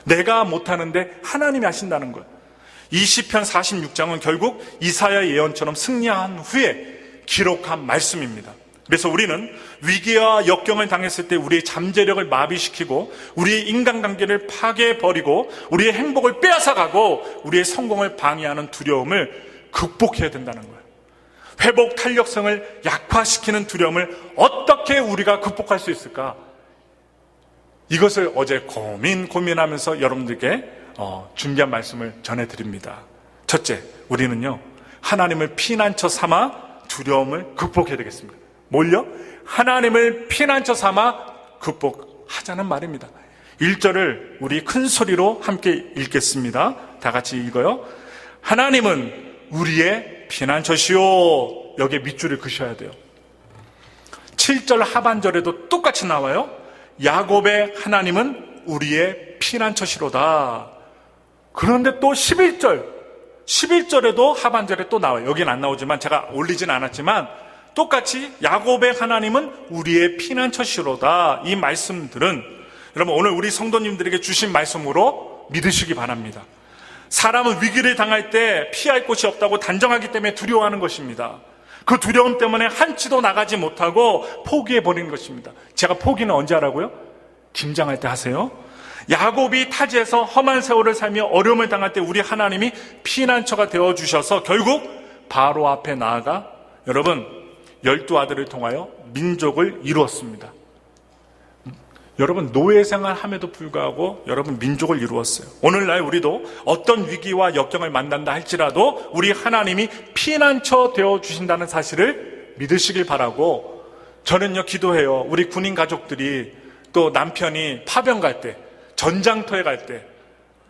내가 못하는데 하나님이 하신다는 거예요. 이 시편 46장은 결국 이사야 예언처럼 승리한 후에 기록한 말씀입니다. 그래서 우리는 위기와 역경을 당했을 때 우리의 잠재력을 마비시키고 우리의 인간관계를 파괴해버리고 우리의 행복을 빼앗아가고 우리의 성공을 방해하는 두려움을 극복해야 된다는 거예요. 회복 탄력성을 약화시키는 두려움을 어떻게 우리가 극복할 수 있을까? 이것을 어제 고민하면서 여러분들께 준비한 말씀을 전해드립니다. 첫째, 우리는요 하나님을 피난처 삼아 두려움을 극복해야 되겠습니다. 뭘요? 하나님을 피난처 삼아 극복하자는 말입니다. 1절을 우리 큰 소리로 함께 읽겠습니다. 다 같이 읽어요. 하나님은 우리의 피난처시오. 여기에 밑줄을 그셔야 돼요. 7절 하반절에도 똑같이 나와요. 야곱의 하나님은 우리의 피난처시로다. 그런데 또 11절에도 하반절에 또 나와요. 여기는 안 나오지만 제가 올리진 않았지만 똑같이 야곱의 하나님은 우리의 피난처시로다. 이 말씀들은 여러분 오늘 우리 성도님들에게 주신 말씀으로 믿으시기 바랍니다. 사람은 위기를 당할 때 피할 곳이 없다고 단정하기 때문에 두려워하는 것입니다. 그 두려움 때문에 한치도 나가지 못하고 포기해버리는 것입니다. 제가 포기는 언제 하라고요? 김장할 때 하세요. 야곱이 타지에서 험한 세월을 살며 어려움을 당할 때 우리 하나님이 피난처가 되어주셔서 결국 바로 앞에 나아가 여러분 12아들을 통하여 민족을 이루었습니다. 여러분 노예생활 함에도 불구하고 여러분 민족을 이루었어요. 오늘날 우리도 어떤 위기와 역경을 만난다 할지라도 우리 하나님이 피난처 되어주신다는 사실을 믿으시길 바라고 저는요 기도해요. 우리 군인 가족들이 또 남편이 파병 갈 때 전장터에 갈 때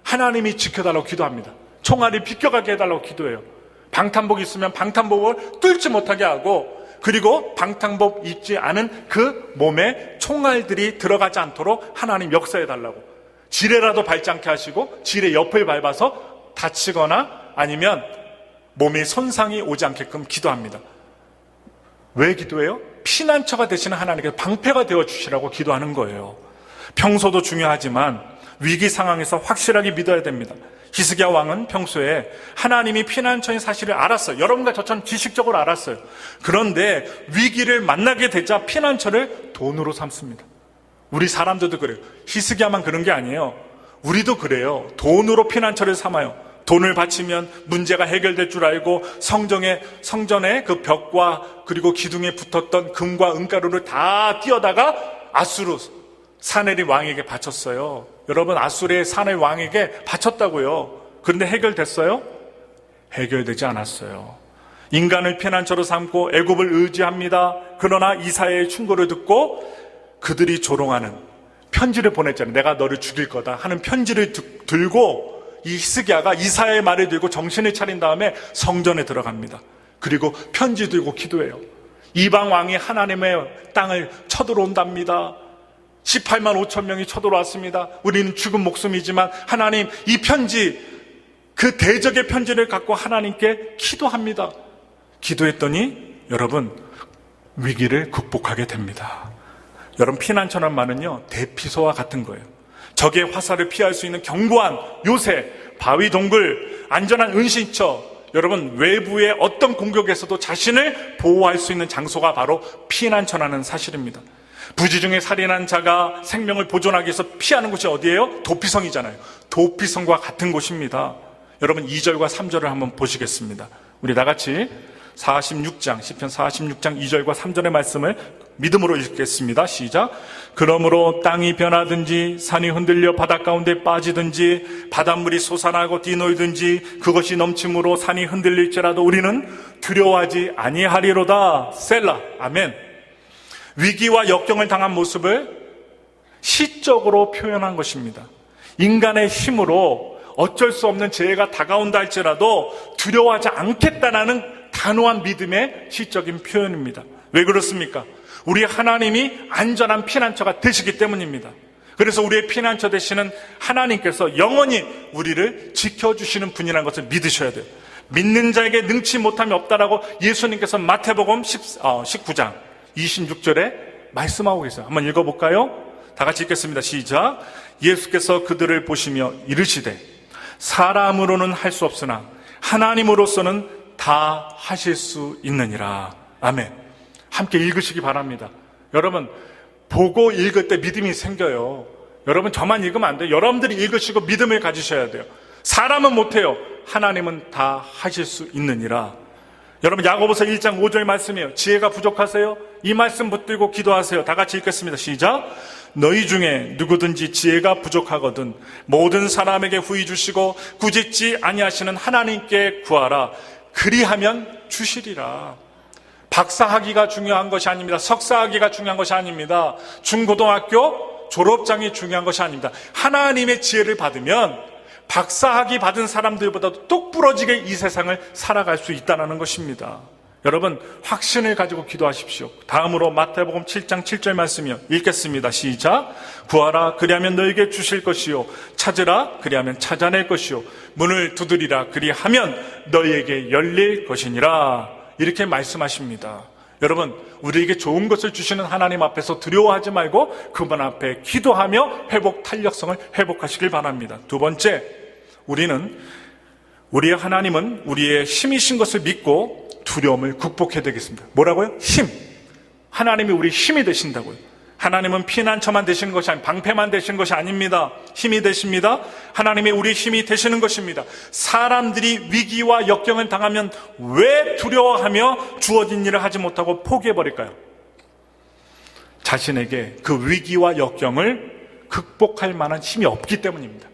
하나님이 지켜달라고 기도합니다. 총알이 비껴가게 해달라고 기도해요. 방탄복 있으면 방탄복을 뚫지 못하게 하고 그리고 방탄복 입지 않은 그 몸에 총알들이 들어가지 않도록 하나님 역사해달라고 지뢰라도 밟지 않게 하시고 지뢰 옆을 밟아서 다치거나 아니면 몸에 손상이 오지 않게끔 기도합니다. 왜 기도해요? 피난처가 되시는 하나님께 방패가 되어주시라고 기도하는 거예요. 평소도 중요하지만 위기 상황에서 확실하게 믿어야 됩니다. 히스기야 왕은 평소에 하나님이 피난처인 사실을 알았어요. 여러분과 저처럼 지식적으로 알았어요. 그런데 위기를 만나게 되자 피난처를 돈으로 삼습니다. 우리 사람들도 그래요. 히스기야만 그런 게 아니에요. 우리도 그래요. 돈으로 피난처를 삼아요. 돈을 바치면 문제가 해결될 줄 알고 성전의 그 벽과 그리고 기둥에 붙었던 금과 은가루를 다 띄어다가 아수르 사네립 왕에게 바쳤어요. 여러분 아수르의 사네립 왕에게 바쳤다고요. 그런데 해결됐어요? 해결되지 않았어요. 인간을 피난처로 삼고 애굽을 의지합니다. 그러나 이사야의 충고를 듣고 그들이 조롱하는 편지를 보냈잖아요. 내가 너를 죽일 거다 하는 편지를 들고 이 히스기야가 이사야의 말을 들고 정신을 차린 다음에 성전에 들어갑니다. 그리고 편지 들고 기도해요. 이방 왕이 하나님의 땅을 쳐들어온답니다. 18만 5천 명이 쳐들어왔습니다. 우리는 죽은 목숨이지만 하나님, 이 편지, 그 대적의 편지를 갖고 하나님께 기도합니다. 기도했더니 여러분, 위기를 극복하게 됩니다. 여러분, 피난처란말은요 대피소와 같은 거예요. 적의 화살을 피할 수 있는 견고한 요새, 바위 동굴, 안전한 은신처, 여러분, 외부의 어떤 공격에서도 자신을 보호할 수 있는 장소가 바로 피난처라는 사실입니다. 부지 중에 살인한 자가 생명을 보존하기 위해서 피하는 곳이 어디예요? 도피성이잖아요. 도피성과 같은 곳입니다. 여러분, 2절과 3절을 한번 보시겠습니다. 우리 다 같이 46장, 시편 46장 2절과 3절의 말씀을 믿음으로 읽겠습니다. 시작. 그러므로 땅이 변하든지 산이 흔들려 바다 가운데 빠지든지 바닷물이 솟아나고 뛰놀든지 그것이 넘침으로 산이 흔들릴지라도 우리는 두려워하지 아니하리로다. 셀라. 아멘. 위기와 역경을 당한 모습을 시적으로 표현한 것입니다. 인간의 힘으로 어쩔 수 없는 재해가 다가온다 할지라도 두려워하지 않겠다라는 단호한 믿음의 시적인 표현입니다. 왜 그렇습니까? 우리 하나님이 안전한 피난처가 되시기 때문입니다. 그래서 우리의 피난처 되시는 하나님께서 영원히 우리를 지켜주시는 분이라는 것을 믿으셔야 돼요. 믿는 자에게 능치 못함이 없다라고 예수님께서 마태복음 19장 26절에 말씀하고 계세요. 한번 읽어볼까요? 다 같이 읽겠습니다. 시작. 예수께서 그들을 보시며 이르시되 사람으로는 할 수 없으나 하나님으로서는 다 하실 수 있느니라. 아멘. 함께 읽으시기 바랍니다. 여러분, 보고 읽을 때 믿음이 생겨요. 여러분, 저만 읽으면 안 돼요. 여러분들이 읽으시고 믿음을 가지셔야 돼요. 사람은 못해요. 하나님은 다 하실 수 있느니라. 여러분, 야고보서 1장 5절 말씀이에요. 지혜가 부족하세요? 이 말씀 붙들고 기도하세요. 다 같이 읽겠습니다. 시작. 너희 중에 누구든지 지혜가 부족하거든 모든 사람에게 후히 주시고 꾸짖지 아니하시는 하나님께 구하라. 그리하면 주시리라. 박사학위가 중요한 것이 아닙니다. 석사학위가 중요한 것이 아닙니다. 중고등학교 졸업장이 중요한 것이 아닙니다. 하나님의 지혜를 받으면 박사학위 받은 사람들보다도 똑부러지게 이 세상을 살아갈 수 있다는 것입니다. 여러분, 확신을 가지고 기도하십시오. 다음으로 마태복음 7장 7절 말씀이요. 읽겠습니다. 시작. 구하라 그리하면 너에게 주실 것이요 찾으라 그리하면 찾아낼 것이요 문을 두드리라 그리하면 너희에게 열릴 것이니라. 이렇게 말씀하십니다. 여러분, 우리에게 좋은 것을 주시는 하나님 앞에서 두려워하지 말고 그분 앞에 기도하며 회복 탄력성을 회복하시길 바랍니다. 두 번째, 우리의 하나님은 우리의 힘이신 것을 믿고 두려움을 극복해야 되겠습니다. 뭐라고요? 힘. 하나님이 우리 힘이 되신다고요. 하나님은 피난처만 되시는 것이 아니고 방패만 되시는 것이 아닙니다. 힘이 되십니다. 하나님이 우리 힘이 되시는 것입니다. 사람들이 위기와 역경을 당하면 왜 두려워하며 주어진 일을 하지 못하고 포기해버릴까요? 자신에게 그 위기와 역경을 극복할 만한 힘이 없기 때문입니다.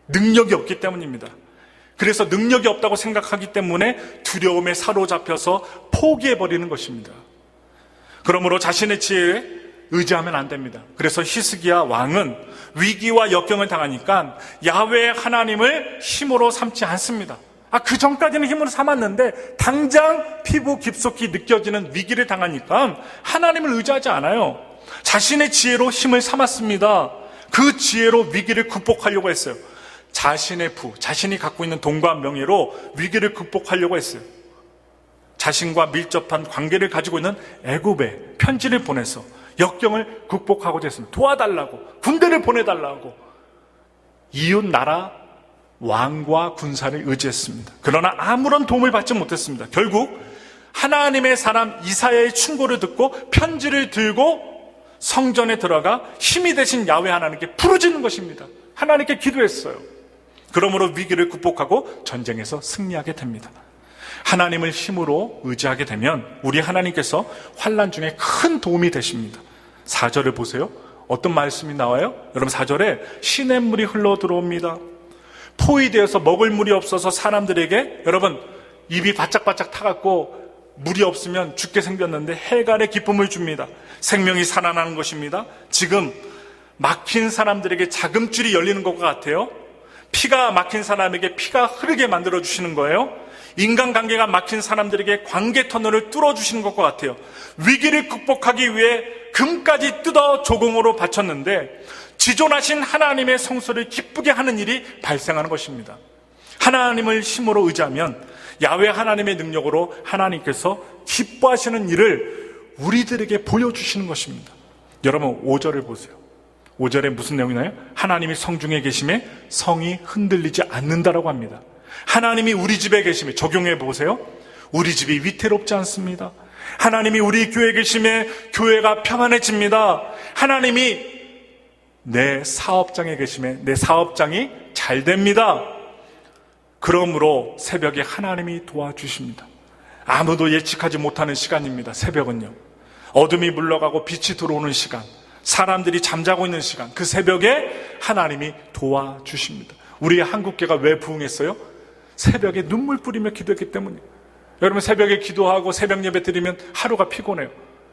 능력이 없기 때문입니다. 그래서 능력이 없다고 생각하기 때문에 두려움에 사로잡혀서 포기해버리는 것입니다. 그러므로 자신의 지혜에 의지하면 안 됩니다. 그래서 히스기야 왕은 위기와 역경을 당하니까 야훼 하나님을 힘으로 삼지 않습니다. 그 전까지는 힘으로 삼았는데 당장 피부 깊숙이 느껴지는 위기를 당하니까 하나님을 의지하지 않아요. 자신의 지혜로 힘을 삼았습니다. 그 지혜로 위기를 극복하려고 했어요. 자신의 자신이 갖고 있는 돈과 명예로 위기를 극복하려고 했어요. 자신과 밀접한 관계를 가지고 있는 애굽에 편지를 보내서 역경을 극복하고자 했습니다. 도와달라고, 군대를 보내달라고 이웃 나라 왕과 군사를 의지했습니다. 그러나 아무런 도움을 받지 못했습니다. 결국 하나님의 사람 이사야의 충고를 듣고 편지를 들고 성전에 들어가 힘이 되신 야훼 하나님께 부르짖는 것입니다. 하나님께 기도했어요. 그러므로 위기를 극복하고 전쟁에서 승리하게 됩니다. 하나님을 힘으로 의지하게 되면 우리 하나님께서 환난 중에 큰 도움이 되십니다. 4절을 보세요. 어떤 말씀이 나와요? 여러분, 4절에 시냇물이 흘러 들어옵니다. 포위되어서 먹을 물이 없어서 사람들에게, 여러분, 입이 바짝바짝 타갖고 물이 없으면 죽게 생겼는데 해갈의 기쁨을 줍니다. 생명이 살아나는 것입니다. 지금 막힌 사람들에게 자금줄이 열리는 것과 같아요. 피가 막힌 사람에게 피가 흐르게 만들어주시는 거예요. 인간관계가 막힌 사람들에게 관계 터널을 뚫어주시는 것과 같아요. 위기를 극복하기 위해 금까지 뜯어 조공으로 바쳤는데 지존하신 하나님의 성소를 기쁘게 하는 일이 발생하는 것입니다. 하나님을 힘으로 의지하면 야훼 하나님의 능력으로 하나님께서 기뻐하시는 일을 우리들에게 보여주시는 것입니다. 여러분 5절을 보세요. 5절에 무슨 내용이 나요? 하나님이 성중에 계심에 성이 흔들리지 않는다라고 합니다. 하나님이 우리 집에 계심에, 적용해 보세요. 우리 집이 위태롭지 않습니다. 하나님이 우리 교회에 계심에 교회가 평안해집니다. 하나님이 내 사업장에 계심에 내 사업장이 잘 됩니다. 그러므로 새벽에 하나님이 도와주십니다. 아무도 예측하지 못하는 시간입니다. 새벽은요. 어둠이 물러가고 빛이 들어오는 시간, 사람들이 잠자고 있는 시간, 그 새벽에 하나님이 도와주십니다. 우리 한국교회가 왜 부흥했어요? 새벽에 눈물 뿌리며 기도했기 때문이에요. 여러분 새벽에 기도하고 새벽 예배 드리면 하루가 피곤해요.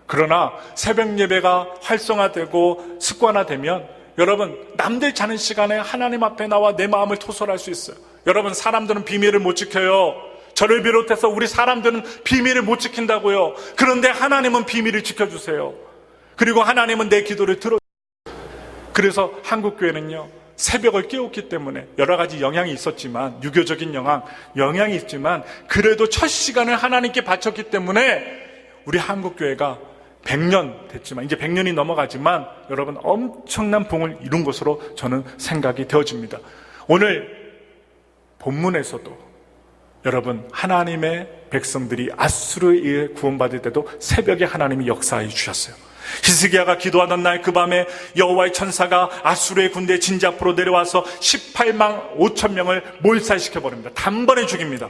그러나 새벽 예배가 활성화되고 습관화되면 여러분 남들 자는 시간에 하나님 앞에 나와 내 마음을 토설할 수 있어요. 여러분 사람들은 비밀을 못 지켜요. 저를 비롯해서 우리 사람들은 비밀을 못 지킨다고요. 그런데 하나님은 비밀을 지켜주세요. 그리고 하나님은 내 기도를 들어주세요. 그래서 한국교회는요 새벽을 깨웠기 때문에 여러 가지 영향이 있었지만, 유교적인 영향이 있지만 그래도 첫 시간을 하나님께 바쳤기 때문에 우리 한국교회가 100년 됐지만, 이제 100년이 넘어가지만 여러분 엄청난 부흥을 이룬 것으로 저는 생각이 되어집니다. 오늘 본문에서도 여러분 하나님의 백성들이 아수르에 의해 구원받을 때도 새벽에 하나님이 역사해 주셨어요. 히스기야가 기도하던 날 그 밤에 여호와의 천사가 아수르의 군대 진지 앞으로 내려와서 18만 5천 명을 몰살시켜버립니다. 단번에 죽입니다.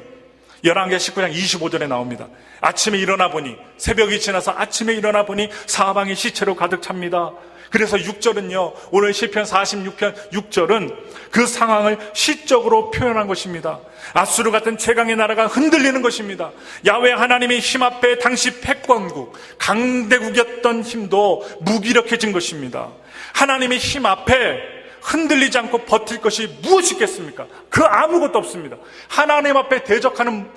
열왕기하 19장 25절에 나옵니다. 아침에 일어나 보니, 새벽이 지나서 아침에 일어나 보니 사방이 시체로 가득 찹니다. 그래서 6절은요, 오늘 시편 46편 6절은 그 상황을 시적으로 표현한 것입니다. 아수르 같은 최강의 나라가 흔들리는 것입니다. 야훼 하나님의 힘 앞에 당시 패권국, 강대국이었던 힘도 무기력해진 것입니다. 하나님의 힘 앞에 흔들리지 않고 버틸 것이 무엇이 있겠습니까? 그 아무것도 없습니다. 하나님 앞에 대적하는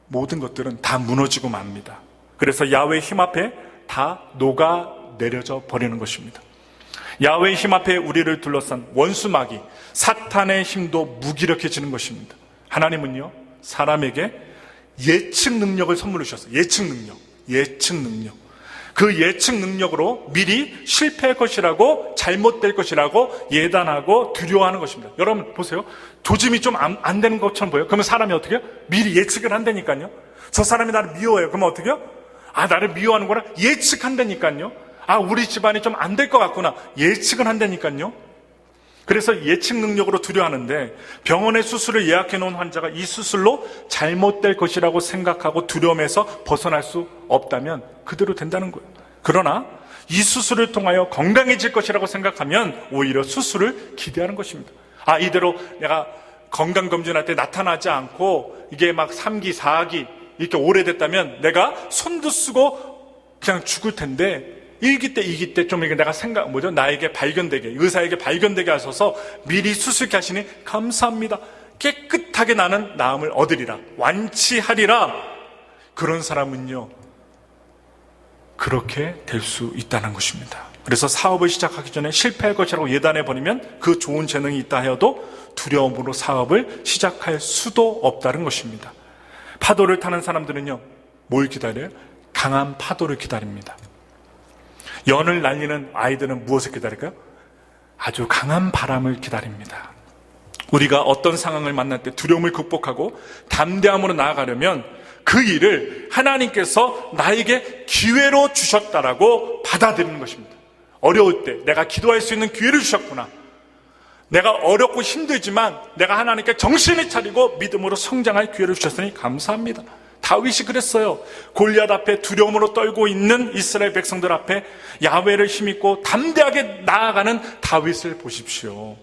모든 것들은 다 무너지고 맙니다. 그래서 야훼의 힘 앞에 다 녹아내려져 버리는 것입니다. 야훼의 힘 앞에 우리를 둘러싼 원수마귀, 사탄의 힘도 무기력해지는 것입니다. 하나님은요, 사람에게 예측 능력을 선물로 주셨어요. 예측 능력. 그 예측 능력으로 미리 실패할 것이라고, 잘못될 것이라고 예단하고 두려워하는 것입니다. 여러분 보세요. 조짐이 좀 안 되는 것처럼 보여요. 그러면 사람이 어떻게 해요? 미리 예측을 한다니까요. 저 사람이 나를 미워해요. 그러면 어떻게 해요? 아, 나를 미워하는구나. 예측한다니까요. 아, 우리 집안이 좀 안 될 것 같구나. 예측을 한다니까요. 그래서 예측 능력으로 두려워하는데, 병원에 수술을 예약해 놓은 환자가 이 수술로 잘못될 것이라고 생각하고 두려움에서 벗어날 수 없다면 그대로 된다는 거예요. 그러나 이 수술을 통하여 건강해질 것이라고 생각하면 오히려 수술을 기대하는 것입니다. 아, 이대로 내가 건강검진할 때 나타나지 않고 이게 막 3기, 4기 이렇게 오래됐다면 내가 손도 쓰고 그냥 죽을 텐데, 1기 때, 2기 때 좀 이게 내가 나에게 발견되게, 의사에게 발견되게 하셔서 미리 수술케 하시니 감사합니다. 깨끗하게 나는 나음을 얻으리라, 완치하리라. 그런 사람은요, 그렇게 될 수 있다는 것입니다. 그래서 사업을 시작하기 전에 실패할 것이라고 예단해버리면 그 좋은 재능이 있다 해도 두려움으로 사업을 시작할 수도 없다는 것입니다. 파도를 타는 사람들은요, 뭘 기다려요? 강한 파도를 기다립니다. 연을 날리는 아이들은 무엇을 기다릴까요? 아주 강한 바람을 기다립니다. 우리가 어떤 상황을 만날 때 두려움을 극복하고 담대함으로 나아가려면 그 일을 하나님께서 나에게 기회로 주셨다라고 받아들이는 것입니다. 어려울 때 내가 기도할 수 있는 기회를 주셨구나. 내가 어렵고 힘들지만 내가 하나님께 정신을 차리고 믿음으로 성장할 기회를 주셨으니 감사합니다. 다윗이 그랬어요. 골리앗 앞에 두려움으로 떨고 있는 이스라엘 백성들 앞에 야훼를 힘입고 담대하게 나아가는 다윗을 보십시오.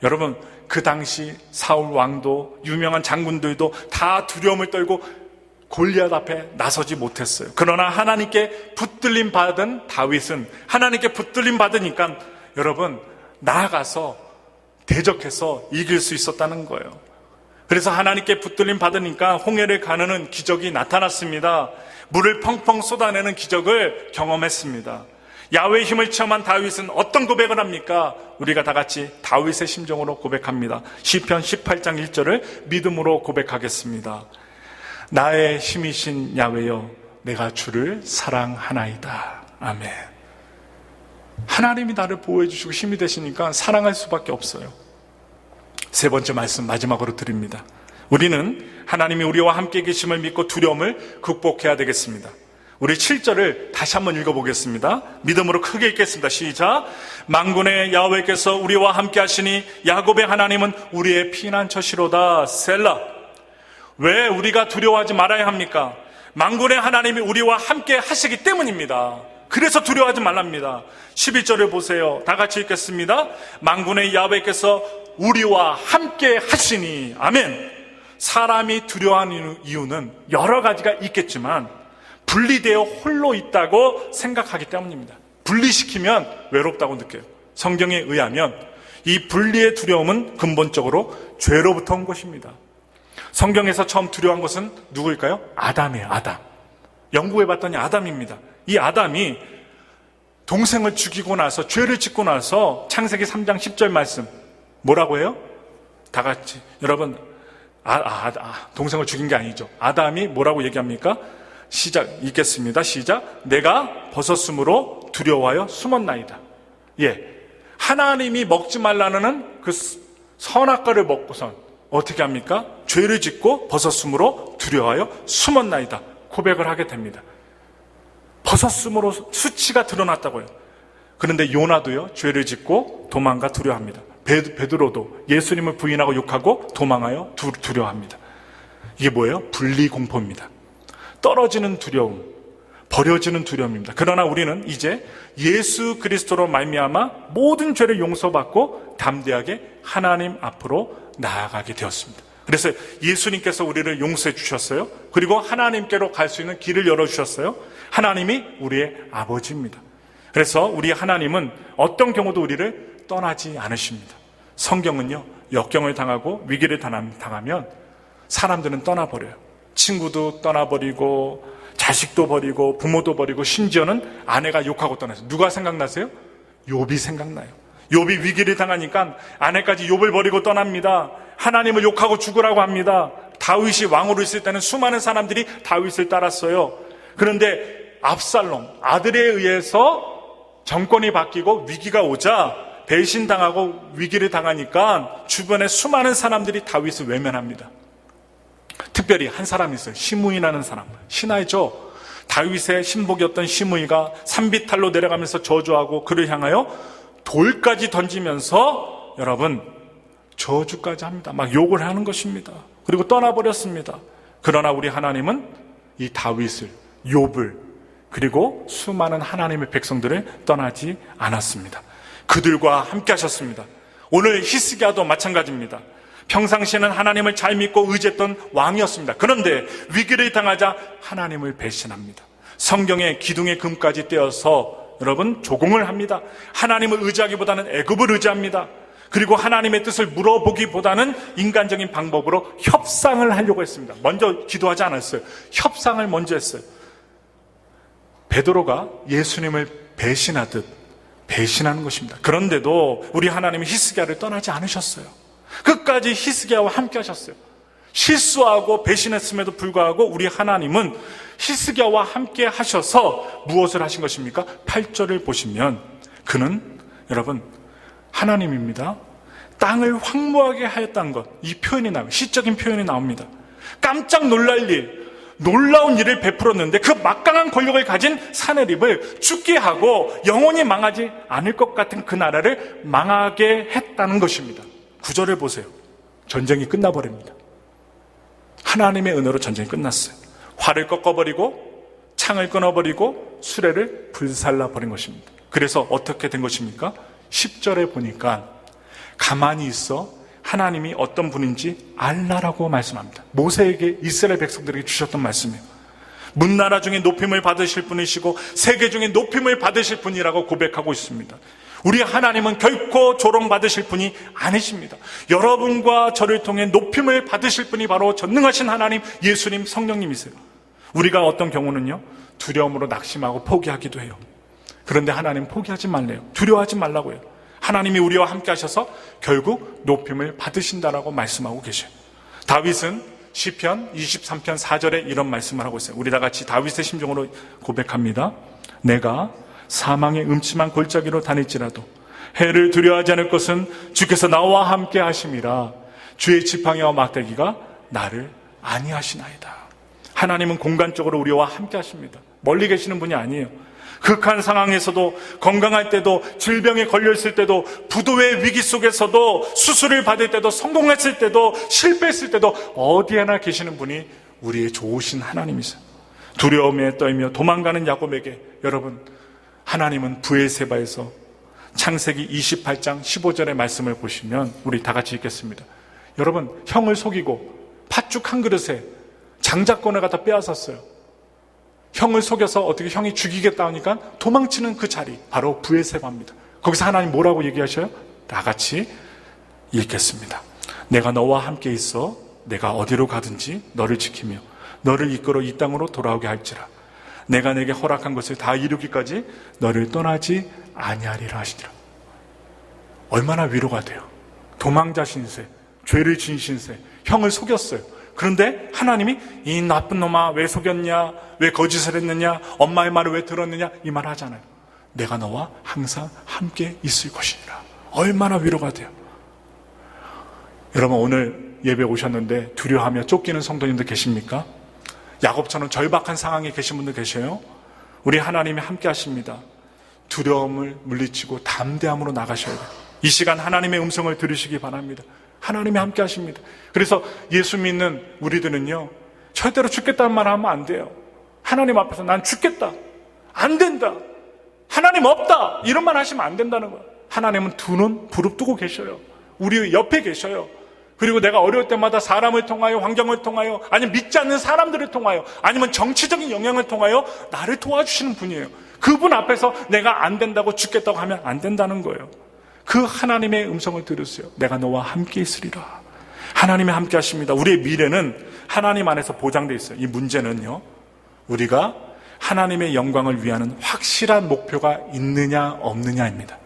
여러분, 그 당시 사울 왕도 유명한 장군들도 다 두려움을 떨고 골리앗 앞에 나서지 못했어요. 그러나 하나님께 붙들림 받은 다윗은 하나님께 붙들림 받으니까 여러분 나아가서 대적해서 이길 수 있었다는 거예요. 그래서 하나님께 붙들림 받으니까 홍해를 가르는 기적이 나타났습니다. 물을 펑펑 쏟아내는 기적을 경험했습니다. 야훼의 힘을 체험한 다윗은 어떤 고백을 합니까? 우리가 다 같이 다윗의 심정으로 고백합니다. 시편 18장 1절을 믿음으로 고백하겠습니다. 나의 힘이신 야훼여, 내가 주를 사랑하나이다. 아멘. 하나님이 나를 보호해 주시고 힘이 되시니까 사랑할 수밖에 없어요. 세 번째 말씀 마지막으로 드립니다. 우리는 하나님이 우리와 함께 계심을 믿고 두려움을 극복해야 되겠습니다. 우리 7절을 다시 한번 읽어보겠습니다. 믿음으로 크게 읽겠습니다. 시작. 만군의 야훼께서 우리와 함께 하시니 야곱의 하나님은 우리의 피난처시로다. 셀라. 왜 우리가 두려워하지 말아야 합니까? 만군의 하나님이 우리와 함께 하시기 때문입니다. 그래서 두려워하지 말랍니다. 11절을 보세요. 다 같이 읽겠습니다. 만군의 야훼께서 우리와 함께 하시니. 아멘. 사람이 두려워하는 이유는 여러 가지가 있겠지만 분리되어 홀로 있다고 생각하기 때문입니다. 분리시키면 외롭다고 느껴요. 성경에 의하면 이 분리의 두려움은 근본적으로 죄로부터 온 것입니다. 성경에서 처음 두려워한 것은 누구일까요? 아담이에요. 아담. 연구해봤더니 아담입니다. 이 아담이 동생을 죽이고 나서 죄를 짓고 나서 창세기 3장 10절 말씀 뭐라고 해요? 다 같이 여러분 동생을 죽인 게 아니죠. 아담이 뭐라고 얘기합니까? 시작 읽겠습니다. 시작. 내가 벗었으므로 두려워하여 숨었나이다. 예, 하나님이 먹지 말라는 그 선악과를 먹고선 어떻게 합니까? 죄를 짓고 벗었으므로 두려워하여 숨었나이다. 고백을 하게 됩니다. 벗었으므로 수치가 드러났다고요. 그런데 요나도요, 죄를 짓고 도망가 두려워합니다. 베드로도 예수님을 부인하고 욕하고 도망하여 두려워합니다. 이게 뭐예요? 분리공포입니다. 떨어지는 두려움, 버려지는 두려움입니다. 그러나 우리는 이제 예수 그리스도로 말미암아 모든 죄를 용서받고 담대하게 하나님 앞으로 나아가게 되었습니다. 그래서 예수님께서 우리를 용서해 주셨어요. 그리고 하나님께로 갈 수 있는 길을 열어주셨어요. 하나님이 우리의 아버지입니다. 그래서 우리 하나님은 어떤 경우도 우리를 떠나지 않으십니다. 성경은요, 역경을 당하고 위기를 당하면 사람들은 떠나버려요. 친구도 떠나버리고 자식도 버리고 부모도 버리고 심지어는 아내가 욕하고 떠나서 누가 생각나세요? 욥이 생각나요. 욥이 위기를 당하니까 아내까지 욥을 버리고 떠납니다. 하나님을 욕하고 죽으라고 합니다. 다윗이 왕으로 있을 때는 수많은 사람들이 다윗을 따랐어요. 그런데 압살롬 아들에 의해서 정권이 바뀌고 위기가 오자 배신당하고 위기를 당하니까 주변에 수많은 사람들이 다윗을 외면합니다. 특별히 한 사람이 있어요. 시므이라는 사람. 신하이죠. 다윗의 신복이었던 시므이가 산비탈로 내려가면서 저주하고 그를 향하여 돌까지 던지면서 여러분 저주까지 합니다. 막 욕을 하는 것입니다. 그리고 떠나버렸습니다. 그러나 우리 하나님은 이 다윗을, 욥을, 그리고 수많은 하나님의 백성들을 떠나지 않았습니다. 그들과 함께 하셨습니다. 오늘 히스기야도 마찬가지입니다. 평상시에는 하나님을 잘 믿고 의지했던 왕이었습니다. 그런데 위기를 당하자 하나님을 배신합니다. 성경에 기둥의 금까지 떼어서 여러분 조공을 합니다. 하나님을 의지하기보다는 애굽을 의지합니다. 그리고 하나님의 뜻을 물어보기보다는 인간적인 방법으로 협상을 하려고 했습니다. 먼저 기도하지 않았어요. 협상을 먼저 했어요. 베드로가 예수님을 배신하듯 배신하는 것입니다. 그런데도 우리 하나님이 히스기야를 떠나지 않으셨어요. 끝까지 히스기야와 함께 하셨어요. 실수하고 배신했음에도 불구하고 우리 하나님은 히스기야와 함께 하셔서 무엇을 하신 것입니까? 8절을 보시면 그는 여러분 하나님입니다. 땅을 황무하게 하였다는 것, 이 표현이 나와요. 시적인 표현이 나옵니다. 깜짝 놀랄 일, 놀라운 일을 베풀었는데 그 막강한 권력을 가진 사내립을 죽게 하고 영원히 망하지 않을 것 같은 그 나라를 망하게 했다는 것입니다. 9절을 보세요. 전쟁이 끝나버립니다. 하나님의 은혜로 전쟁이 끝났어요. 활을 꺾어버리고 창을 끊어버리고 수레를 불살라버린 것입니다. 그래서 어떻게 된 것입니까? 10절에 보니까 가만히 있어 하나님이 어떤 분인지 알라라고 말씀합니다. 모세에게 이스라엘 백성들에게 주셨던 말씀이에요. 문나라 중에 높임을 받으실 분이시고 세계 중에 높임을 받으실 분이라고 고백하고 있습니다. 우리 하나님은 결코 조롱받으실 분이 아니십니다. 여러분과 저를 통해 높임을 받으실 분이 바로 전능하신 하나님, 예수님, 성령님이세요. 우리가 어떤 경우는요, 두려움으로 낙심하고 포기하기도 해요. 그런데 하나님 포기하지 말래요. 두려워하지 말라고 해요. 하나님이 우리와 함께 하셔서 결국 높임을 받으신다라고 말씀하고 계셔요. 다윗은 시편 23편 4절에 이런 말씀을 하고 있어요. 우리 다 같이 다윗의 심정으로 고백합니다. 내가 사망의 음침한 골짜기로 다닐지라도 해를 두려워하지 않을 것은 주께서 나와 함께 하심이라. 주의 지팡이와 막대기가 나를 안위하시나이다. 하나님은 공간적으로 우리와 함께 하십니다. 멀리 계시는 분이 아니에요. 극한 상황에서도, 건강할 때도, 질병에 걸려있을 때도, 부도의 위기 속에서도, 수술을 받을 때도, 성공했을 때도, 실패했을 때도 어디에나 계시는 분이 우리의 좋으신 하나님이세요. 두려움에 떨며 도망가는 야곱에게, 여러분, 하나님은 브엘세바에서 창세기 28장 15절의 말씀을 보시면 우리 다 같이 읽겠습니다. 여러분, 형을 속이고 팥죽 한 그릇에 장자권을 갖다 빼앗았어요. 형을 속여서 어떻게 형이 죽이겠다 하니까 도망치는 그 자리, 바로 브엘세바입니다. 거기서 하나님 뭐라고 얘기하셔요? 다 같이 읽겠습니다. 내가 너와 함께 있어 내가 어디로 가든지 너를 지키며 너를 이끌어 이 땅으로 돌아오게 할지라. 내가 내게 허락한 것을 다 이루기까지 너를 떠나지 아니하리라 하시니라. 얼마나 위로가 돼요. 도망자 신세, 죄를 지은 신세, 형을 속였어요. 그런데 하나님이 이 나쁜 놈아 왜 속였냐, 왜 거짓을 했느냐, 엄마의 말을 왜 들었느냐, 이 말 하잖아요. 내가 너와 항상 함께 있을 것이니라. 얼마나 위로가 돼요. 여러분, 오늘 예배 오셨는데 두려워하며 쫓기는 성도님들 계십니까? 야곱처럼 절박한 상황에 계신 분들 계셔요? 우리 하나님이 함께 하십니다. 두려움을 물리치고 담대함으로 나가셔야 돼요. 이 시간 하나님의 음성을 들으시기 바랍니다. 하나님이 함께 하십니다. 그래서 예수 믿는 우리들은요, 절대로 죽겠다는 말 하면 안 돼요. 하나님 앞에서 난 죽겠다, 안 된다, 하나님 없다, 이런 말 하시면 안 된다는 거예요. 하나님은 두 눈 부릅뜨고 계셔요. 우리 옆에 계셔요. 그리고 내가 어려울 때마다 사람을 통하여, 환경을 통하여, 아니면 믿지 않는 사람들을 통하여, 아니면 정치적인 영향을 통하여 나를 도와주시는 분이에요. 그분 앞에서 내가 안 된다고 죽겠다고 하면 안 된다는 거예요. 그 하나님의 음성을 들으세요. 내가 너와 함께 있으리라. 하나님이 함께 하십니다. 우리의 미래는 하나님 안에서 보장되어 있어요. 이 문제는요, 우리가 하나님의 영광을 위하는 확실한 목표가 있느냐 없느냐입니다.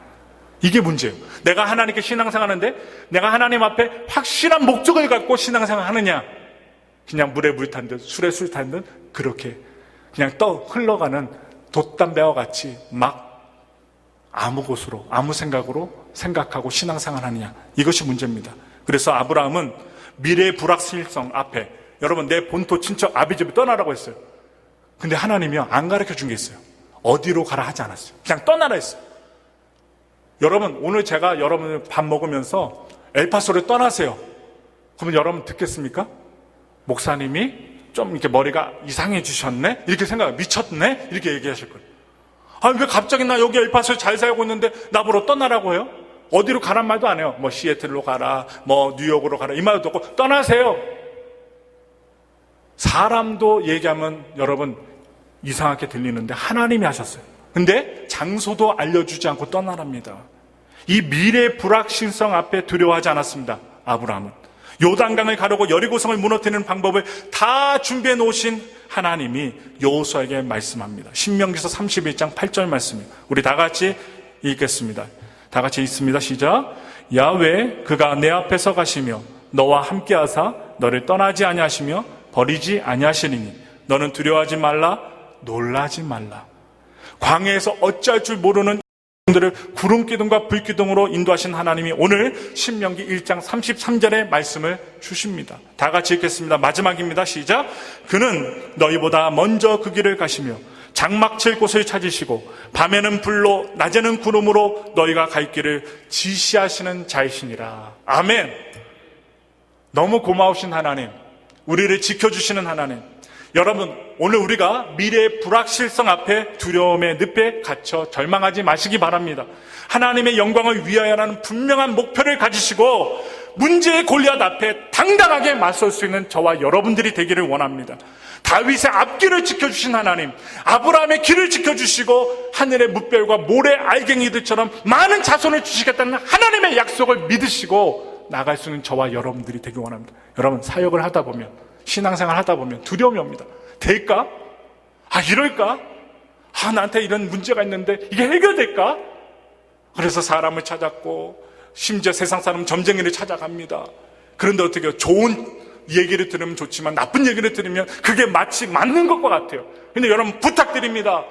이게 문제예요. 내가 하나님께 신앙생활하는데 내가 하나님 앞에 확실한 목적을 갖고 신앙생활하느냐, 그냥 물에 물 탄 듯 술에 술 탄 듯 그렇게 그냥 흘러가는 돛담배와 같이 막 아무 곳으로, 아무 생각으로 생각하고 신앙생활하느냐, 이것이 문제입니다. 그래서 아브라함은 미래의 불확실성 앞에, 여러분, 내 본토 친척 아비집을 떠나라고 했어요. 근데 하나님이요, 안 가르쳐 준 게 있어요. 어디로 가라 하지 않았어요. 그냥 떠나라 했어요. 여러분, 오늘 제가 여러분을 밥 먹으면서 엘파소를 떠나세요. 그러면 여러분 듣겠습니까? 목사님이 좀 이렇게 머리가 이상해지셨네? 이렇게 미쳤네? 이렇게 얘기하실 거예요. 왜 갑자기 나 여기 엘파소에 잘 살고 있는데 나보러 떠나라고 해요? 어디로 가란 말도 안 해요. 뭐 시애틀로 가라, 뭐 뉴욕으로 가라, 이 말도 없고 떠나세요. 사람도 얘기하면 여러분 이상하게 들리는데 하나님이 하셨어요. 근데 장소도 알려주지 않고 떠나랍니다. 이 미래의 불확실성 앞에 두려워하지 않았습니다. 아브라함은 요단강을 가르고 여리고성을 무너뜨리는 방법을 다 준비해 놓으신 하나님이 여호수아에게 말씀합니다. 신명기서 31장 8절 말씀이에요. 우리 다 같이 읽겠습니다. 다 같이 읽습니다. 시작. 야훼 그가 내 앞에서 가시며 너와 함께하사 너를 떠나지 아니하시며 버리지 아니하시리니 너는 두려워하지 말라, 놀라지 말라. 광야에서 어찌할 줄 모르는 들을 구름기둥과 불기둥으로 인도하신 하나님이 오늘 신명기 1장 33절의 말씀을 주십니다. 다 같이 읽겠습니다. 마지막입니다. 시작. 그는 너희보다 먼저 그 길을 가시며 장막 칠 곳을 찾으시고 밤에는 불로 낮에는 구름으로 너희가 갈 길을 지시하시는 자이시니라. 아멘. 너무 고마우신 하나님, 우리를 지켜주시는 하나님. 여러분, 오늘 우리가 미래의 불확실성 앞에 두려움의 늪에 갇혀 절망하지 마시기 바랍니다. 하나님의 영광을 위하여라는 분명한 목표를 가지시고 문제의 골리앗 앞에 당당하게 맞설 수 있는 저와 여러분들이 되기를 원합니다. 다윗의 앞길을 지켜주신 하나님, 아브라함의 길을 지켜주시고 하늘의 무별과 모래 알갱이들처럼 많은 자손을 주시겠다는 하나님의 약속을 믿으시고 나갈 수 있는 저와 여러분들이 되기 원합니다. 여러분, 사역을 하다 보면, 신앙생활 하다 보면 두려움이 옵니다. 될까? 이럴까? 나한테 이런 문제가 있는데 이게 해결될까? 그래서 사람을 찾았고 심지어 세상 사람 점쟁이를 찾아갑니다. 그런데 어떻게 해요? 좋은 얘기를 들으면 좋지만 나쁜 얘기를 들으면 그게 마치 맞는 것과 같아요. 근데 여러분, 부탁드립니다.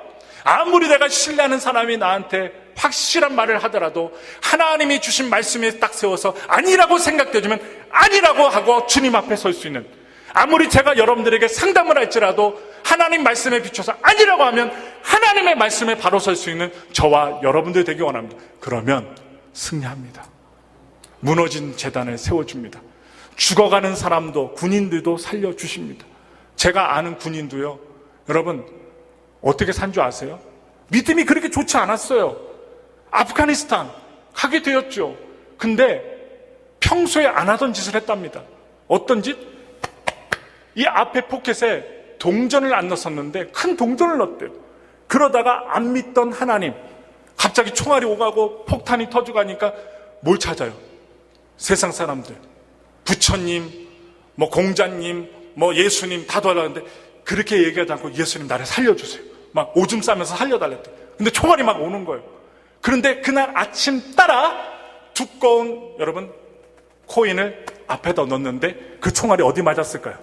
아무리 내가 신뢰하는 사람이 나한테 확실한 말을 하더라도 하나님이 주신 말씀에 딱 세워서 아니라고 생각되지만 아니라고 하고 주님 앞에 설 수 있는, 아무리 제가 여러분들에게 상담을 할지라도 하나님 말씀에 비춰서 아니라고 하면 하나님의 말씀에 바로 설 수 있는 저와 여러분들 되기 원합니다. 그러면 승리합니다. 무너진 재단을 세워줍니다. 죽어가는 사람도, 군인들도 살려주십니다. 제가 아는 군인도요, 여러분 어떻게 산 줄 아세요? 믿음이 그렇게 좋지 않았어요. 아프가니스탄 가게 되었죠. 근데 평소에 안 하던 짓을 했답니다. 어떤 짓? 이 앞에 포켓에 동전을 안 넣었었는데 큰 동전을 넣었대요. 그러다가 안 믿던 하나님, 갑자기 총알이 오가고 폭탄이 터져가니까 뭘 찾아요? 세상 사람들, 부처님, 공자님, 예수님 다 도와달라는데 그렇게 얘기하지 않고 예수님 나를 살려주세요. 막 오줌 싸면서 살려달랬대. 근데 총알이 막 오는 거예요. 그런데 그날 아침 따라 두꺼운, 여러분, 코인을 앞에다 넣었는데 그 총알이 어디 맞았을까요?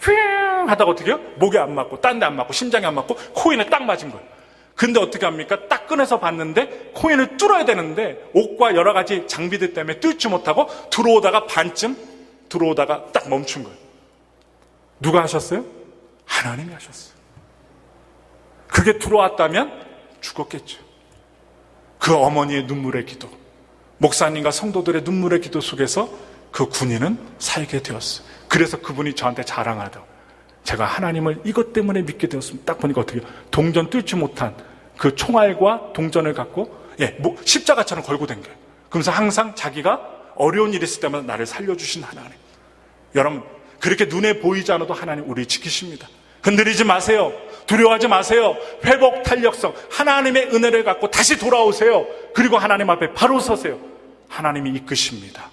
휘잉 하다가 어떻게 해요? 목에 안 맞고 딴 데 안 맞고 심장에 안 맞고 코인에 딱 맞은 거예요. 근데 어떻게 합니까? 딱 꺼내서 봤는데 코인을 뚫어야 되는데 옷과 여러 가지 장비들 때문에 뚫지 못하고 들어오다가 반쯤 들어오다가 딱 멈춘 거예요. 누가 하셨어요? 하나님이 하셨어요. 그게 들어왔다면 죽었겠죠. 그 어머니의 눈물의 기도, 목사님과 성도들의 눈물의 기도 속에서 그 군인은 살게 되었어요. 그래서 그분이 저한테 자랑하더라고요. 제가 하나님을 이것 때문에 믿게 되었습니다. 딱 보니까 어떻게 동전 뚫지 못한 그 총알과 동전을 갖고 십자가처럼 걸고 댕겨요. 그러면서 항상 자기가 어려운 일이 있을 때마다 나를 살려주신 하나님. 여러분, 그렇게 눈에 보이지 않아도 하나님 우리 지키십니다. 흔들리지 마세요. 두려워하지 마세요. 회복, 탄력성, 하나님의 은혜를 갖고 다시 돌아오세요. 그리고 하나님 앞에 바로 서세요. 하나님이 이끄십니다.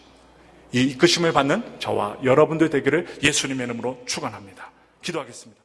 이 이끄심을 받는 저와 여러분들 되기를 예수님의 이름으로 축원합니다. 기도하겠습니다.